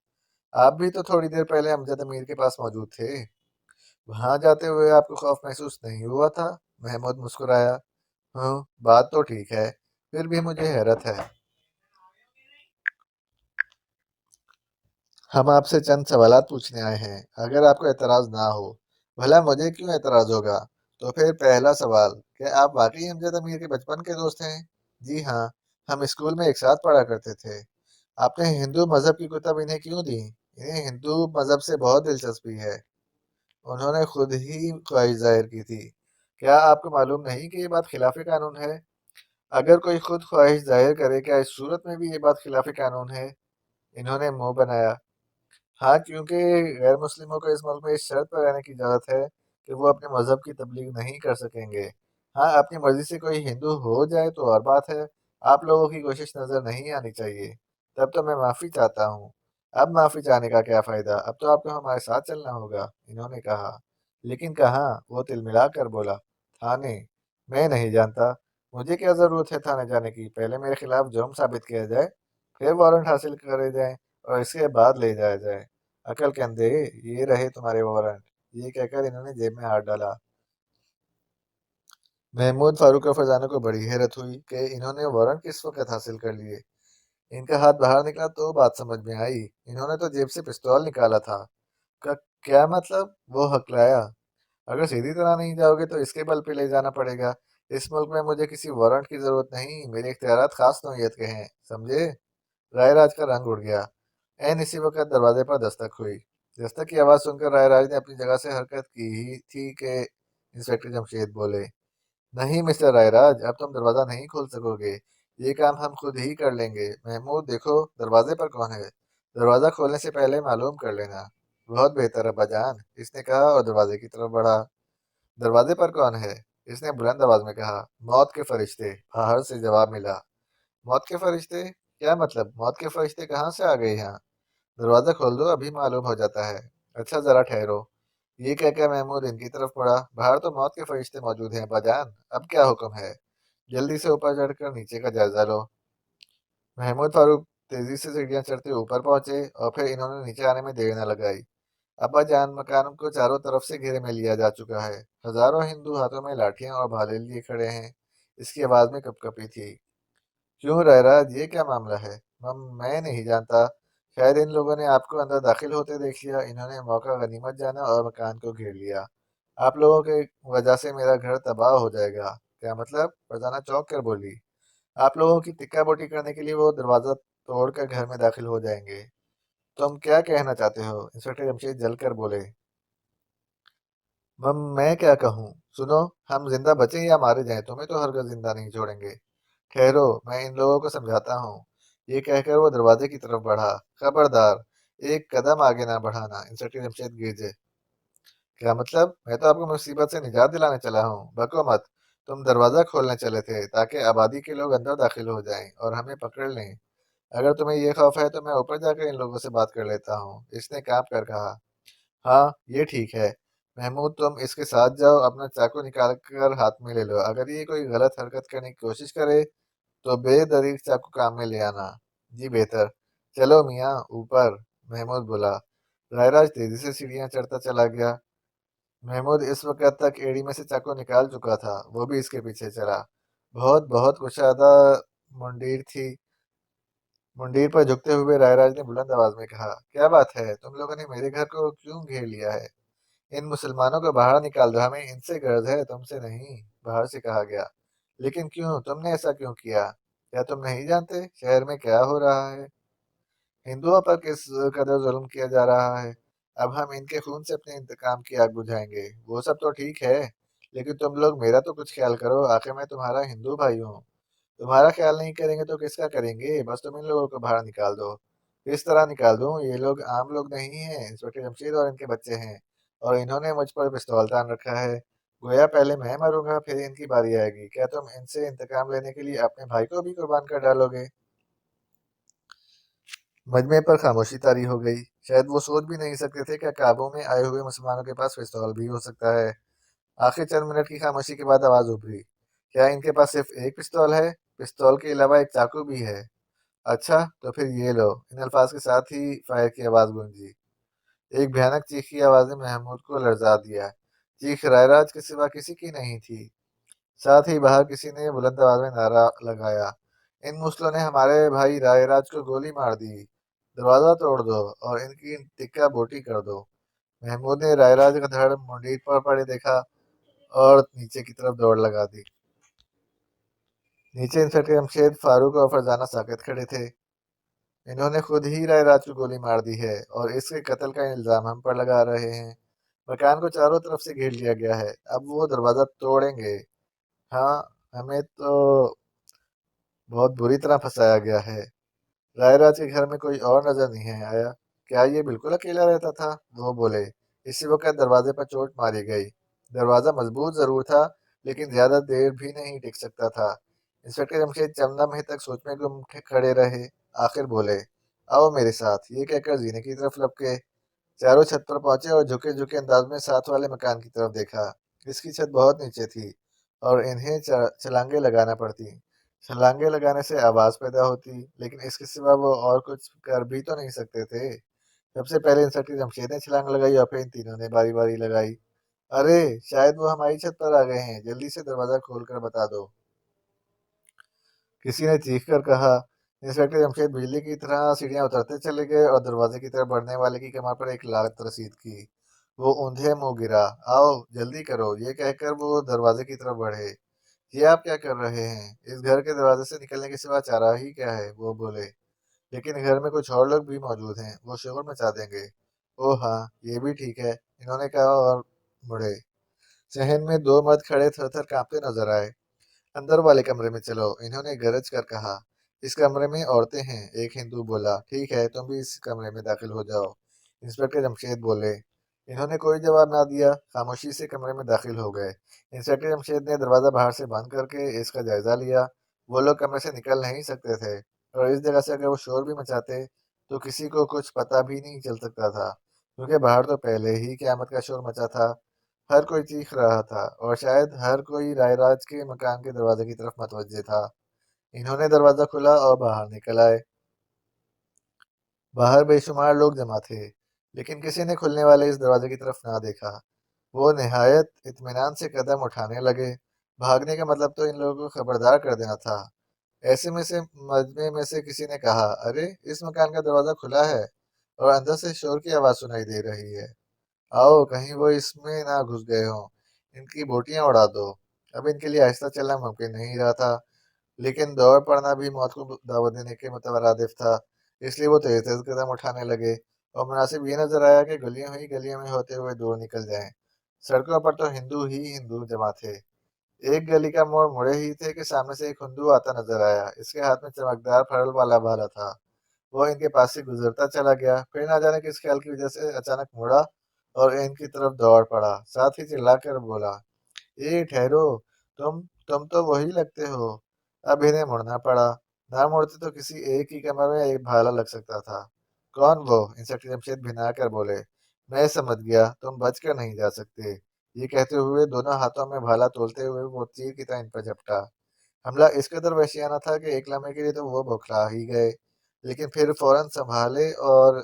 आप भी तो थोड़ी देर पहले अमजद अमीर के पास मौजूद थे। वहां जाते हुए आपको खौफ महसूस नहीं हुआ था? महमूद मुस्कुराया। हाँ, बात तो ठीक है, फिर भी मुझे हैरत है। हम आपसे चंद सवालात पूछने आए हैं, अगर आपको एतराज ना हो। भला मुझे क्यों एतराज होगा? तो फिर पहला सवाल, क्या आप वाकई अमजद अमीर के बचपन के दोस्त हैं? जी हाँ, हम स्कूल में एक साथ पढ़ा करते थे। आपने हिंदू मजहब की किताब इन्हें क्यों दी? इन्हें हिंदू मजहब से बहुत दिलचस्पी है, उन्होंने खुद ही ख्वाहिश जाहिर की थी। क्या आपको मालूम नहीं कि ये बात खिलाफ कानून है? अगर कोई खुद ख्वाहिश जाहिर करे, क्या इस सूरत में भी ये बात खिलाफ कानून है? इन्होंने मुंह बनाया। हाँ, क्योंकि गैर मुस्लिमों को इस मुल्क में इस शर्त पर रहने की इजाज़त है कि वो अपने मज़हब की तबलीग नहीं कर सकेंगे। हाँ, अपनी मर्ज़ी से कोई हिंदू हो जाए तो और बात है। आप लोगों की कोशिश नज़र नहीं आनी चाहिए। तब तो मैं माफ़ी चाहता हूँ। अब माफ़ी चाहने का क्या फ़ायदा? अब तो आपको हमारे साथ चलना होगा, इन्होंने कहा। लेकिन कहाँ? वो तिलमिला कर बोला। थाने? मैं नहीं जानता। मुझे क्या ज़रूरत है थाने जाने की? पहले मेरे खिलाफ जुर्म साबित किया जाए, फिर वारंट हासिल करे जाए और इसके बाद ले जाया जाए। अकल के अंधे, ये रहे तुम्हारे वारंट। ये कहकर इन्होंने जेब में हाथ डाला। महमूद, फारूक और फरजाना को बड़ी हैरत हुई कि इन्होंने वारंट किस वक्त हासिल कर लिए। इनका हाथ बाहर निकला तो बात समझ में आई। इन्होंने तो जेब से पिस्तौल निकाला था। का क्या मतलब? वो हकलाया। अगर सीधी तरह नहीं जाओगे तो इसके बल पे ले जाना पड़ेगा। इस मुल्क में मुझे किसी वारंट की जरूरत नहीं, मेरे इख्तियारात खास नौयत के हैं, समझे? रायराज का रंग उड़ गया। एन इसी वक्त दरवाजे पर दस्तक हुई। दस्तक की आवाज़ सुनकर रायराज ने अपनी जगह से हरकत की ही थी कि इंस्पेक्टर जमशेद बोले। नहीं मिस्टर रायराज, अब तुम दरवाज़ा नहीं खोल सकोगे। ये काम हम खुद ही कर लेंगे। महमूद, देखो दरवाजे पर कौन है। दरवाज़ा खोलने से पहले मालूम कर लेना। बहुत बेहतर अब्बाजान, इसने कहा और दरवाजे की तरफ बढ़ा। दरवाजे पर कौन है? इसने बुलंद आवाज में कहा। मौत के फरिश्ते, बाहर से जवाब मिला। मौत के फरिश्ते? क्या मतलब? मौत के फरिश्ते कहाँ से आ गए यहाँ? दरवाज़ा खोल दो, अभी मालूम हो जाता है। अच्छा ज़रा ठहरो। ये कहकर महमूद इनकी तरफ मुड़ा। बाहर तो मौत के फरिश्ते मौजूद हैं अब्बाजान, अब क्या हुक्म है? जल्दी से ऊपर चढ़कर नीचे का जायजा लो। महमूद फारूक तेजी से सीढ़ियां चढ़ते ऊपर पहुंचे और फिर इन्होंने नीचे आने में देर न लगाई। अब्बा जान, मकान को चारों तरफ से घेरे में लिया जा चुका है। हजारों हिंदू हाथों में लाठियां और भाले लिए खड़े हैं। इसकी आवाज में कपकपी थी। क्यों रायराज, ये क्या मामला है? मैं नहीं जानता। शायद इन लोगों ने आपको अंदर दाखिल होते देख लिया। इन्होंने मौका गनीमत जाना और मकान को घेर लिया। आप लोगों के वजह से मेरा घर तबाह हो जाएगा। क्या मतलब? फरजाना चौंक कर बोली। आप लोगों की टिक्का बोटी करने के लिए वो दरवाजा तोड़कर घर में दाखिल हो जाएंगे। तुम क्या कहना चाहते हो? इंस्पेक्टर जमशेद जलकर बोले। मैं क्या कहूँ? सुनो, हम जिंदा बचे या मारे जाएं, तुम्हें तो हरगिज़ जिंदा नहीं छोड़ेंगे। ठहरो, मैं इन लोगों को समझाता हूँ। ये कहकर वो दरवाजे की तरफ बढ़ा। खबरदार, एक कदम आगे ना बढ़ाना। इंस्पेक्टर जमशेद गिरजे। क्या मतलब? मैं तो आपको मुसीबत से निजात दिलाने चला हूँ, बको मत। तुम दरवाजा खोलने चले थे ताकि आबादी के लोग अंदर दाखिल हो जाएं और हमें पकड़ लें। अगर तुम्हें ये खौफ है तो मैं ऊपर जाकर इन लोगों से बात कर लेता हूँ, इसने कांप कर कहा। हाँ, ये ठीक है। महमूद, तुम इसके साथ जाओ, अपना चाकू निकाल कर हाथ में ले लो। अगर ये कोई गलत हरकत करने की कोशिश करे तो बेदरीग चाकू काम में ले आना। जी बेहतर। चलो मियाँ, ऊपर। महमूद बोला। रायराज तेजी से सीढ़ियां चढ़ता चला गया। महमूद इस वक्त तक एड़ी में से चाकू निकाल चुका था। वो भी इसके पीछे चला। बहुत बहुत कुशादा मुंडीर थी। मुंडीर पर झुकते हुए रायराज ने बुलंद आवाज में कहा, क्या बात है? तुम लोगों ने मेरे घर को क्यों घेर लिया है? इन मुसलमानों को बाहर निकाल दो, हमें इनसे गर्ज है, तुमसे नहीं। बाहर से कहा गया। लेकिन क्यों? तुमने ऐसा क्यों किया? क्या तुम नहीं जानते शहर में क्या हो रहा है? हिंदुओं पर किस कदर जुल्म किया जा रहा है? अब हम इनके खून से अपने इंतकाम की आग बुझाएंगे। वो सब तो ठीक है, लेकिन तुम लोग मेरा तो कुछ ख्याल करो। आखिर मैं तुम्हारा हिंदू भाई हूँ। तुम्हारा ख्याल नहीं करेंगे तो किसका करेंगे? बस तुम इन लोगों को बाहर निकाल दो। किस तरह निकाल दूं? ये लोग आम लोग नहीं हैं। इंस्पेक्टर जमशेद और इनके बच्चे हैं, और इन्होंने मुझ पर पिस्तौल तान रखा है। गोया पहले मैं मरूंगा, फिर इनकी बारी आएगी। क्या तुम इनसे इंतकाम लेने के लिए अपने भाई को भी कुर्बान कर डालोगे? मजमे पर खामोशी तारी हो गई। शायद वो सोच भी नहीं सकते थे कि काबू में आए हुए मुसलमानों के पास पिस्तौल भी हो सकता है। आखिर चंद मिनट की खामोशी के बाद आवाज उभरी। क्या इनके पास सिर्फ एक पिस्तौल है? पिस्तौल के अलावा एक चाकू भी है। अच्छा, तो फिर ये लो। इन अल्फाज के साथ ही फायर की आवाज गूंजी। एक भयानक चीख की आवाज ने महमूद को लर्जा दिया। चीख रायराज के सिवा किसी की नहीं थी। साथ ही बाहर किसी ने बुलंद आवाज में नारा लगाया, इन मुस्लिमों ने हमारे भाई रायराज को गोली मार दी। दरवाजा तोड़ दो और इनकी टिक्का बोटी कर दो। महमूद ने रायराज का धड़ मुंडीर पर पड़े देखा और नीचे की तरफ दौड़ लगा दी। नीचे इंस्पेक्टर जमशेद, फारूक और फरजाना साकित खड़े थे। इन्होंने खुद ही रायराज को गोली मार दी है और इसके कत्ल का इल्जाम हम पर लगा रहे हैं। मकान को चारों तरफ से घेर लिया गया है, अब वो दरवाजा तोड़ेंगे। हाँ, हमें तो बहुत बुरी तरह फंसाया गया है। रायराज के घर में कोई और नजर नहीं है आया। क्या ये बिल्कुल अकेला रहता था? वो बोले। इसी वक्त दरवाजे पर चोट मारी गई। दरवाजा मजबूत जरूर था, लेकिन ज्यादा देर भी नहीं टिक सकता था। इंस्पेक्टर जमशेद चंदा तक सोच में गुम खड़े रहे। आखिर बोले, आओ मेरे साथ। ये कहकर जीने की तरफ लपके। चारों छत पर पहुंचे और झुके झुके अंदाज में साथ वाले मकान की तरफ देखा। इसकी छत बहुत नीचे थी और इन्हें छलांगे लगाना पड़ती। छलांगे लगाने से आवाज पैदा होती, लेकिन इसके सिवा वो और कुछ कर भी तो नहीं सकते थे। सबसे पहले इंस्पेक्टर जमशेद ने छलांग लगाई और फिर इन तीनों ने बारी बारी लगाई। अरे, शायद वो हमारी छत पर आ गए हैं, जल्दी से दरवाजा खोल कर बता दो, किसी ने चीख कर कहा। इंस्पेक्टर जमशेद बिजली की तरह सीढ़ियां उतरते चले गए और दरवाजे की तरफ बढ़ने वाले की कमर पर एक लात रसीद की। वो ऊंधे मुंह गिरा। आओ, जल्दी करो। ये कहकर वो दरवाजे की तरफ बढ़े। ये आप क्या कर रहे हैं? इस घर के दरवाजे से निकलने के सिवा चारा ही क्या है? वो बोले। लेकिन घर में कुछ और लोग भी मौजूद हैं, वो शोर मचा देंगे। ओह हाँ, ये भी ठीक है, इन्होंने कहा और मुड़े। सहन में दो मर्द खड़े थर थर कांपते नजर आए। अंदर वाले कमरे में चलो, इन्होंने गरज कर कहा। इस कमरे में औरतें हैं, एक हिंदू बोला। ठीक है, तुम भी इस कमरे में दाखिल हो जाओ। इंस्पेक्टर जमशेद बोले। इन्होंने कोई जवाब ना दिया, खामोशी से कमरे में दाखिल हो गए। इंस्पेक्टर जमशेद ने दरवाजा बाहर से बंद करके इसका जायजा लिया। वो लोग कमरे से निकल नहीं सकते थे, और इस जगह से अगर वो शोर भी मचाते تو کسی کو کچھ پتہ بھی نہیں چل سکتا تھا، کیونکہ باہر تو پہلے ہی قیامت کا شور مچا تھا۔ ہر کوئی چیخ رہا تھا اور شاید ہر کوئی رائے راج کے مکان کے دروازے کی طرف متوجہ تھا۔ انہوں نے دروازہ کھلا اور باہر نکل آئے۔ باہر بے شمار لوگ جمع تھے، لیکن کسی نے کھلنے والے اس دروازے کی طرف نہ دیکھا۔ وہ نہایت اطمینان سے قدم اٹھانے لگے۔ بھاگنے کا مطلب تو ان لوگوں کو خبردار کر دینا تھا۔ ایسے میں سے مجمع میں سے کسی نے کہا، ارے اس مکان کا دروازہ کھلا ہے اور اندر سے شور کی آواز سنائی دے رہی ہے۔ آؤ کہیں وہ اس میں نہ گھس گئے ہوں، ان کی بوٹیاں اڑا دو۔ اب ان کے لیے آہستہ چلنا ممکن نہیں رہا تھا، لیکن دوڑ پڑنا بھی موت کو دعوت دینے کے مترادف تھا، اس لیے وہ تیز تیز قدم اٹھانے لگے اور مناسب یہ نظر آیا کہ گلیوں ہی گلیوں میں ہوتے ہوئے دور نکل جائیں۔ سڑکوں پر تو ہندو ہی ہندو جمع تھے۔ ایک گلی کا موڑ مڑے ہی تھے کہ سامنے سے ایک ہندو آتا نظر آیا۔ اس کے ہاتھ میں چمکدار پھرل والا بھالا تھا۔ وہ ان کے پاس سے گزرتا چلا گیا، پھر نہ جانے کس خیال کی وجہ سے اچانک مڑا اور ان کی طرف دوڑ پڑا، ساتھ ہی چلا کر بولا، اے ٹھہرو، تم تم تو وہی لگتے ہو۔ اب انہیں مڑنا پڑا، نہ مڑتے تو کسی ایک ہی کمر میں ایک بھالا لگ سکتا تھا۔ کون وہ؟ انسپکٹر جمشید بھنا کر بولے، میں سمجھ گیا، تم بچ کر نہیں جا سکتے۔ یہ کہتے ہوئے دونوں ہاتھوں میں بھالا تولتے ہوئے وہ تیر کی طرح ان پر جھپٹا۔ حملہ اس قدر وحشیانہ تھا کہ ایک لمحے کے لیے تو وہ بوکھلا ہی گئے، لیکن پھر فوراً سنبھالے اور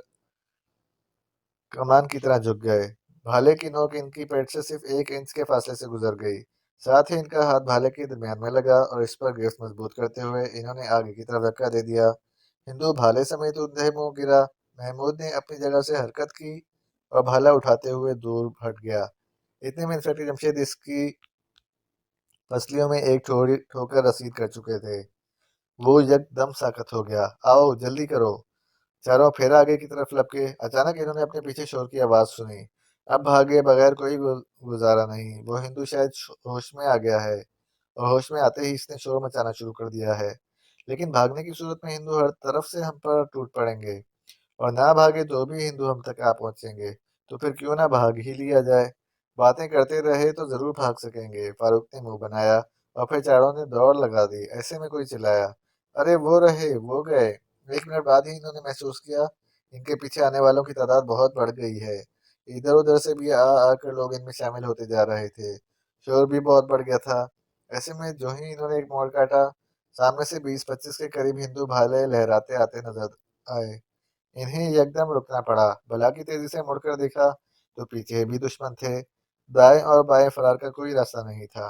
کمان کی طرح جھک گئے۔ بھالے کی نوک ان کی پیٹ سے صرف 1 انچ کے فاصلے سے گزر گئی، ساتھ ہی ان کا ہاتھ بھالے کے درمیان میں لگا اور اس پر گرفت مضبوط کرتے ہوئے انہوں نے آگے کی طرف دھکا دے دیا۔ ہندو بھالے سمیت اندھے منہ گرا۔ محمود نے اپنی جگہ سے حرکت کی اور بھالا اٹھاتے ہوئے دور ہٹ گیا۔ اتنے میں انسپکٹر جمشید اس کی پسلیوں میں ایک ٹھوکر رسید کر چکے تھے۔ وہ یک دم ساکت ہو گیا۔ آؤ جلدی کرو۔ چاروں پھر آگے کی طرف لپکے۔ اچانک انہوں نے اپنے پیچھے شور کی آواز سنی۔ اب بھاگے بغیر کوئی گزارا نہیں۔ وہ ہندو شاید ہوش میں آ گیا ہے اور ہوش میں آتے ہی اس نے شور مچانا شروع کر دیا ہے، لیکن بھاگنے کی صورت میں ہندو ہر طرف سے ہم پر ٹوٹ پڑیں گے، اور نہ بھاگے تو بھی ہندو ہم تک آ پہنچیں گے، تو پھر کیوں نہ بھاگ ہی لیا جائے۔ باتیں کرتے رہے تو ضرور بھاگ سکیں گے۔ فاروق نے منہ بنایا اور پھر چاروں نے دوڑ لگا دی۔ ایسے میں کوئی چلایا، ارے وہ رہے، وہ گئے۔ 1 منٹ بعد ہی انہوں نے محسوس کیا ان کے پیچھے آنے والوں کی تعداد بہت بڑھ گئی ہے۔ ادھر ادھر سے بھی آ کر لوگ ان میں شامل ہوتے جا رہے تھے۔ شور بھی بہت بڑھ گیا تھا۔ ایسے میں جو ہی انہوں نے ایک موڑ کاٹا، سامنے سے 20-25 کے قریب ہندو بھالے لہراتے آتے نظر آئے۔ انہیں یکدم رکنا پڑا۔ بلا کی تیزی سے مڑ کر دیکھا تو پیچھے بھی دشمن تھے۔ دائیں اور بائیں فرار کا کوئی راستہ نہیں تھا۔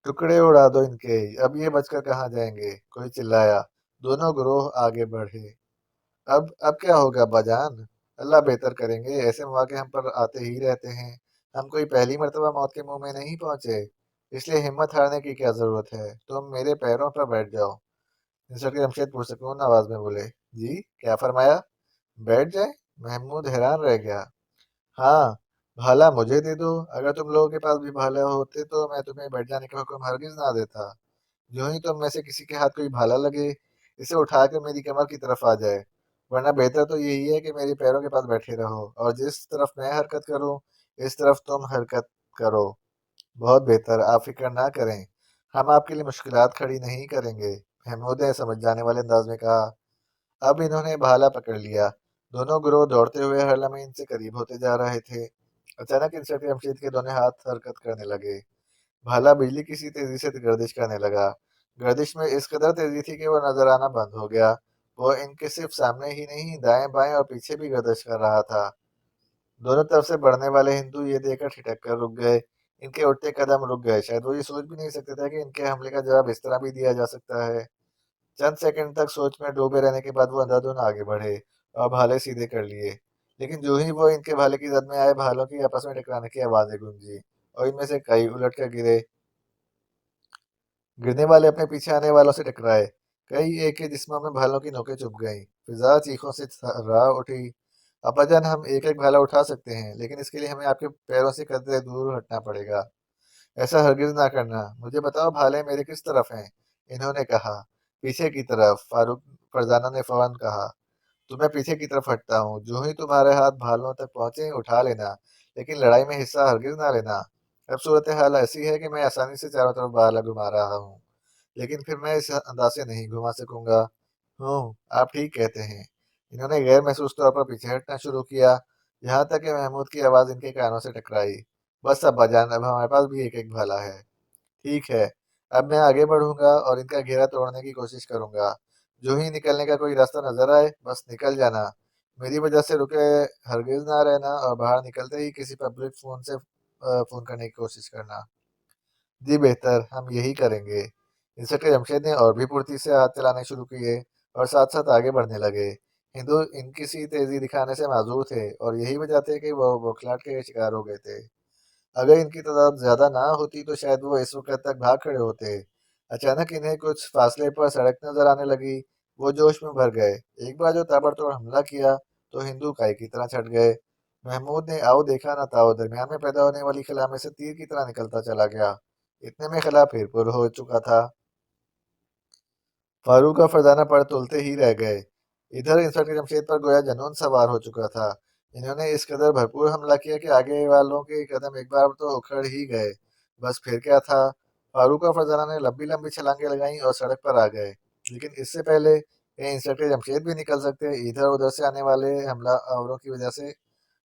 ٹکڑے اڑا دو ان کے، اب یہ بچ کر کہاں جائیں گے؟ کوئی چلایا۔ دونوں گروہ آگے بڑھے۔ اب کیا ہوگا باجان؟ اللہ بہتر کریں گے، ایسے مواقع ہم پر آتے ہی رہتے ہیں۔ ہم کوئی پہلی مرتبہ موت کے منہ میں نہیں پہنچے، اس لیے ہمت ہارنے کی کیا ضرورت ہے؟ تم میرے پیروں پر بیٹھ جاؤ۔ انسپکٹر جمشید پرسکون آواز میں بولے، جی کیا فرمایا؟ بیٹھ جائے؟ محمود حیران رہ گیا۔ ہاں، بھالا مجھے دے دو۔ اگر تم لوگوں کے پاس بھی بھالا ہوتے تو میں تمہیں بیٹھ جانے کا حکم ہرگز نہ دیتا۔ جو ہی تم میں سے کسی کے ہاتھ کوئی بھالا لگے، اسے اٹھا کر میری کمر کی طرف آ جائے، ورنہ بہتر تو یہی ہے کہ میرے پیروں کے پاس بیٹھے رہو، اور جس طرف میں حرکت کروں اس طرف تم حرکت کرو۔ بہت بہتر، آپ فکر نہ کریں، ہم آپ کے لیے مشکلات کھڑی نہیں کریں گے، محمود نے سمجھ جانے والے انداز میں کہا۔ اب انہوں نے بھالا پکڑ لیا۔ دونوں گروہ دوڑتے ہوئے ہر لمحے ان سے قریب ہوتے جا رہے تھے۔ اچانک انسپکٹر جمشید کے دونوں ہاتھ حرکت کرنے لگے۔ بھالا بجلی کی سی تیزی سے گردش کرنے لگا۔ گردش میں اس قدر تیزی تھی کہ وہ نظر آنا بند ہو گیا۔ وہ ان کے صرف سامنے ہی نہیں، دائیں بائیں اور پیچھے بھی گردش کر رہا تھا۔ دونوں طرف سے بڑھنے والے ہندو یہ دیکھ کر ٹھٹک کر رک گئے۔ ان کے اٹھتے قدم رک گئے۔ شاید وہ یہ سوچ بھی نہیں سکتے تھے کہ ان کے حملے کا جواب اس طرح بھی دیا جا سکتا ہے۔ چند سیکنڈ تک سوچ میں ڈوبے رہنے کے بعد وہ اندھادھند آگے بڑھے اور بھالے سیدھے کر لیے، لیکن جو ہی وہ ان کے بھالے کی زد میں آئے، بھالوں کی آپس میں ٹکرانے کی آوازیں گونجی اور ان میں سے کئی الٹ کر گرے۔ گرنے والے اپنے پیچھے آنے والوں سے ٹکرائے۔ کئی ایک کے جسموں میں بھالوں کی نوکیں چبھ گئیں۔ فضا چیخوں سے تھرا اٹھی۔ ابا جان، ہم ایک ایک بھالا اٹھا سکتے ہیں، لیکن اس کے لیے ہمیں آپ کے پیروں سے قدرے دور ہٹنا پڑے گا۔ ایسا ہرگز نہ کرنا۔ مجھے بتاؤ بھالے میرے کس طرف ہیں؟ انہوں نے کہا۔ پیچھے کی طرف، فاروق فرزانہ نے فوراً کہا۔ تو میں پیچھے کی طرف ہٹتا ہوں، جو ہی تمہارے ہاتھ بھالوں تک پہنچے اٹھا لینا، لیکن لڑائی میں حصہ ہرگز نہ لینا۔ اب صورتحال ایسی ہے کہ میں آسانی سے چاروں طرف بھالا گھما رہا ہوں، لیکن پھر میں اس انداز سے نہیں گھما سکوں گا۔ आप ठीक कहते हैं। इन्होंने गैर महसूस तौर पर पीछे हटना शुरू किया, यहाँ तक कि महमूद की आवाज़ इनके कानों से टकराई। बस अब्बाजान, अब हमारे पास भी एक-एक भाला है। ठीक है, अब मैं आगे बढ़ूँगा और इनका घेरा तोड़ने की कोशिश करूँगा। जो ही निकलने का कोई रास्ता नज़र आए, बस निकल जाना। मेरी वजह से रुके हरगिज़ ना रहना और बाहर निकलते ही किसी पब्लिक फ़ोन से फ़ोन करने की कोशिश करना। जी बेहतर, हम यही करेंगे। इंस्पेक्टर जमशेद ने और भी फुर्ती से हाथ चलाने शुरू किए और साथ-साथ आगे बढ़ने लगे। हिंदू इनकी सी तेज़ी दिखाने से माज़ूर थे और यही वजह थी कि वो बौखलाहट के शिकार हो गए थे। अगर इनकी तादाद ज्यादा ना होती तो शायद वो इस वक्त तक भाग खड़े होते। अचानक इन्हें कुछ फासले पर सड़क नजर आने लगी। वो जोश में भर गए। एक बार जो ताबड़तोड़ हमला किया तो हिंदू काई की तरह छट गए। महमूद ने आओ देखा न ताओ दरमियान में पैदा होने वाली खला में से तीर की तरह निकलता चला गया। इतने में खला फिर पुर हो चुका था। फारूक और फरजाना पर तुलते ही रह गए। इधर इंस्पेक्टर जमशेद पर गोया जनून सवार हो चुका था। इन्होंने इस कदर भरपूर हमला किया कि आगे वालों के कदम एक बार तो उखड़ ही गए। बस फिर क्या था। फारूक और फरजाना ने लंबी लंबी छलांगे लगाई और सड़क पर आ गए। लेकिन इससे पहले कि इंस्पेक्टर जमशेद भी निकल सकते, इधर उधर से आने वाले हमलावरों की वजह से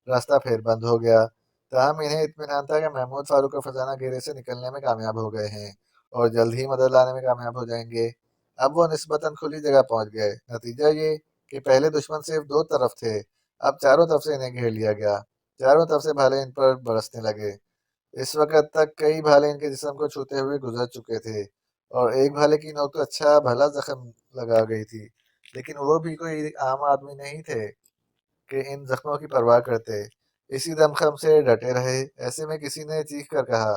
रास्ता फिर बंद हो गया। ताहम इन्हें इत्मीनान था कि महमूद, फारूक और फरजाना घेरे से निकलने में कामयाब हो गए हैं और जल्द ही मदद लाने में कामयाब हो जाएंगे। अब वो निस्बतन खुली जगह पहुंच गए। नतीजा ये कि पहले दुश्मन सिर्फ दो तरफ थे, अब चारों तरफ से इन्हें घेर लिया गया। चारों तरफ से भाले इन पर बरसने लगे। इस वक्त तक कई भाले इनके जिस्म को छूते हुए गुजर चुके थे और एक भाले की नोक तो अच्छा भला जख्म लगा गई थी। लेकिन वो भी कोई आम आदमी नहीं थे कि इन जख्मों की परवाह करते। इसी दमखम से डटे रहे। ऐसे में किसी ने चीख कर कहा,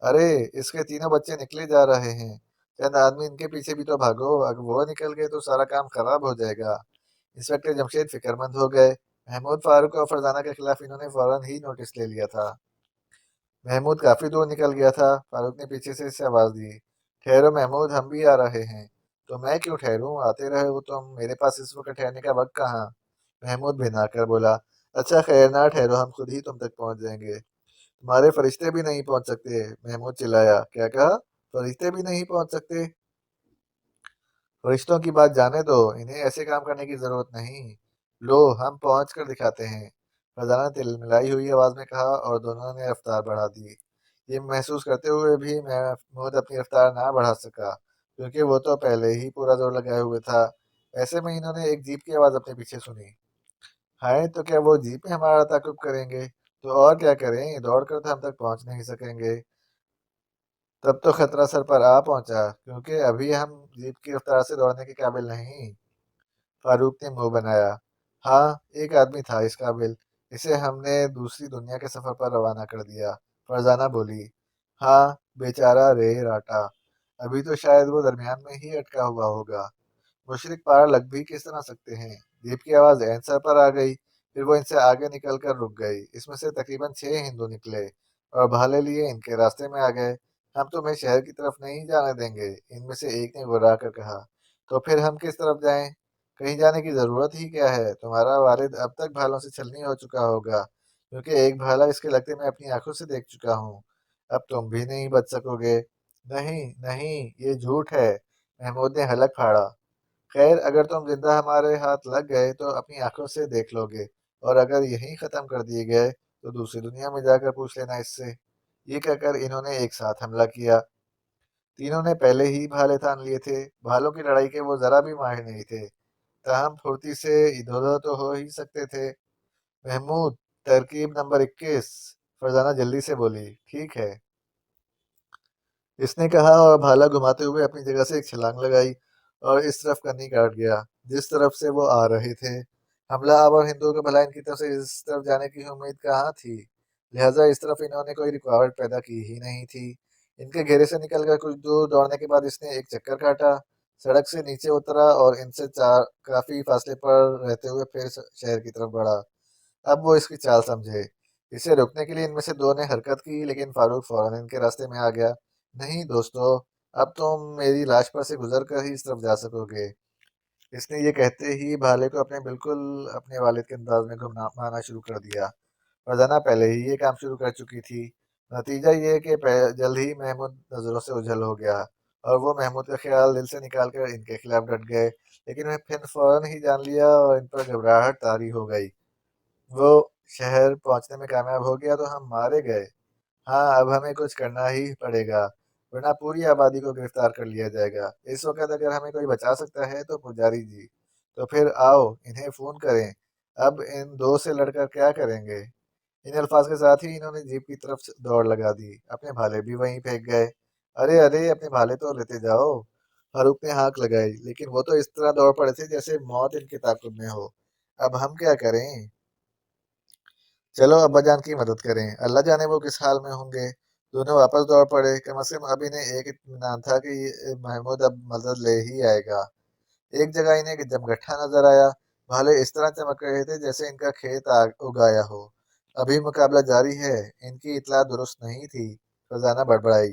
अरे, इसके तीनों बच्चे निकले जा रहे हैं। चंद आदमी इनके पीछे भी तो भागो, अगर वो निकल गए तो सारा काम खराब हो जाएगा। इंस्पेक्टर जमशेद फिक्रमंद हो गए। महमूद, फारूक और फरजाना के खिलाफ इन्होंने फौरन ही नोटिस ले लिया था। महमूद काफी दूर निकल गया था। फारूक ने पीछे से इसे आवाज दी, ठहरो महमूद, हम भी आ रहे हैं। तो मैं क्यों ठहरूं, आते रहे हो तुम, मेरे पास इस वक्त ठहरने का वक्त कहाँ। महमूद भिना कर बोला, अच्छा खैर, ना ठहरो, हम खुद ही तुम तक पहुंच जाएंगे। तुम्हारे फरिश्ते भी नहीं पहुंच सकते। महमूद चिल्लाया, क्या कहा, फरिश्ते भी नहीं पहुंच सकते। फरिश्तों की बात जाने दो, इन्हें ऐसे काम करने की जरूरत नहीं। लो, हम पहुंच कर दिखाते हैं, फरजाना ने तिलमिलाई हुई आवाज में कहा और दोनों ने रफ्तार बढ़ा दी। ये महसूस करते हुए भी महमूद अपनी रफ्तार ना बढ़ा सका, क्योंकि वो तो पहले ही पूरा जोर लगाए हुए था। ऐसे में इन्होंने एक जीप की आवाज अपने पीछे सुनी। हाय, तो क्या वो जीप में हमारा ताकुब करेंगे? तो और क्या करें, दौड़ कर तो हम तक पहुंच नहीं सकेंगे। तब तो खतरा सर पर आ पहुंचा, क्योंकि अभी हम जीप की रफ्तार से दौड़ने के काबिल नहीं। फारूक ने मुंह बनाया। हाँ, एक आदमी था इस काबिल। इसे हमने दूसरी दुनिया के सफर पर रवाना कर दिया। फरजाना बोली। हाँ, बेचारा रे राटा, अभी तो शायद वो दरमियान में ही अटका हुआ होगा। मुशरिक पार लग भी किस तरह सकते हैं। जीप की आवाज एन सर पर आ गई। फिर वो इनसे आगे निकल कर रुक गई। इसमें से तकरीबन 6 हिंदू निकले और भाले लिए इनके रास्ते में आ गए। हम तुम्हें शहर की तरफ नहीं जाने देंगे, इनमें से एक ने घुरा कर कहा। तो फिर हम किस तरफ जाएं? कहीं जाने की जरूरत ही क्या है, तुम्हारा वालिद अब तक भालों से छलनी हो चुका होगा, क्योंकि एक भाला इसके लगते मैं अपनी आंखों से देख चुका हूँ। अब तुम भी नहीं बच सकोगे। नहीं नहीं, ये झूठ है। महमूद ने हलक फाड़ा। खैर, अगर तुम जिंदा हमारे हाथ लग गए तो अपनी आंखों से देख लोगे, और अगर यहीं खत्म कर दिए गए तो दूसरी दुनिया में जाकर पूछ लेना इससे। ये कहकर इन्होंने एक साथ हमला किया। तीनों ने पहले ही भाले तान लिए थे। भालों की लड़ाई के वो जरा भी माहिर नहीं थे, ताहम फुर्ती से इधर उधर तो हो ही सकते थे। महमूद, तरकीब नंबर 21। फरजाना जल्दी से बोली। ठीक है, इसने कहा और भाला घुमाते हुए अपनी जगह से एक छलांग लगाई और इस तरफ कन्नी काट गया जिस तरफ से वो आ रहे थे। हमला आवर हिंदुओं के भला इनकी तरफ से इस तरफ जाने की उम्मीद कहाँ थी। लिहाजा इस तरफ इन्होंने कोई रुकावट पैदा की ही नहीं थी। इनके घेरे से निकलकर कुछ दूर दौड़ने के बाद इसने एक चक्कर काटा, सड़क से नीचे उतरा और इनसे चार काफी फासले पर रहते हुए फिर शहर की तरफ बढ़ा। अब वो इसकी चाल समझे। इसे रोकने के लिए इनमें से दो ने हरकत की, लेकिन फारूक फौरन इनके रास्ते में आ गया। नहीं दोस्तों, अब तुम मेरी लाश पर से गुजर कर ही इस तरफ जा सकोगे। इसने ये कहते ही भाले को बिल्कुल अपने वालिद के अंदाज में घुमाना शुरू कर दिया। फरजाना पहले ही ये काम शुरू कर चुकी थी। नतीजा ये कि जल्द ही महमूद नजरों से ओझल हो गया اور وہ محمود کا خیال دل سے نکال کر ان کے خلاف ڈٹ گئے، لیکن میں پھر فوراً ہی جان لیا اور ان پر گھبراہٹ طاری ہو گئی۔ وہ شہر پہنچنے میں کامیاب ہو گیا تو ہم مارے گئے۔ ہاں، اب ہمیں کچھ کرنا ہی پڑے گا، ورنہ پوری آبادی کو گرفتار کر لیا جائے گا۔ اس وقت اگر ہمیں کوئی بچا سکتا ہے تو پجاری جی، تو پھر آؤ انہیں فون کریں۔ اب ان دو سے لڑ کر کیا کریں گے؟ ان الفاظ کے ساتھ ہی انہوں نے جیپ کی طرف دوڑ لگا دی۔ اپنے بھالے بھی وہیں پھینک گئے۔ ارے ارے، اپنے بھالے تو لیتے جاؤ، فاروق نے ہانک لگائی، لیکن وہ تو اس طرح دوڑ پڑے تھے جیسے موت ان کے تعاقب میں ہو۔ اب ہم کیا کریں؟ چلو ابا جان کی مدد کریں، اللہ جانے وہ کس حال میں ہوں گے۔ دونوں واپس دوڑ پڑے۔ کم از کم اب انہیں ایک اطمینان تھا کہ یہ محمود اب مدد لے ہی آئے گا۔ ایک جگہ انہیں ایک جمگٹھا نظر آیا۔ بھالے اس طرح چمک رہے تھے جیسے ان کا کھیت اگایا ہو۔ ابھی مقابلہ جاری ہے۔ ان کی اطلاع درست نہیں تھی، فضانہ بڑبڑائی،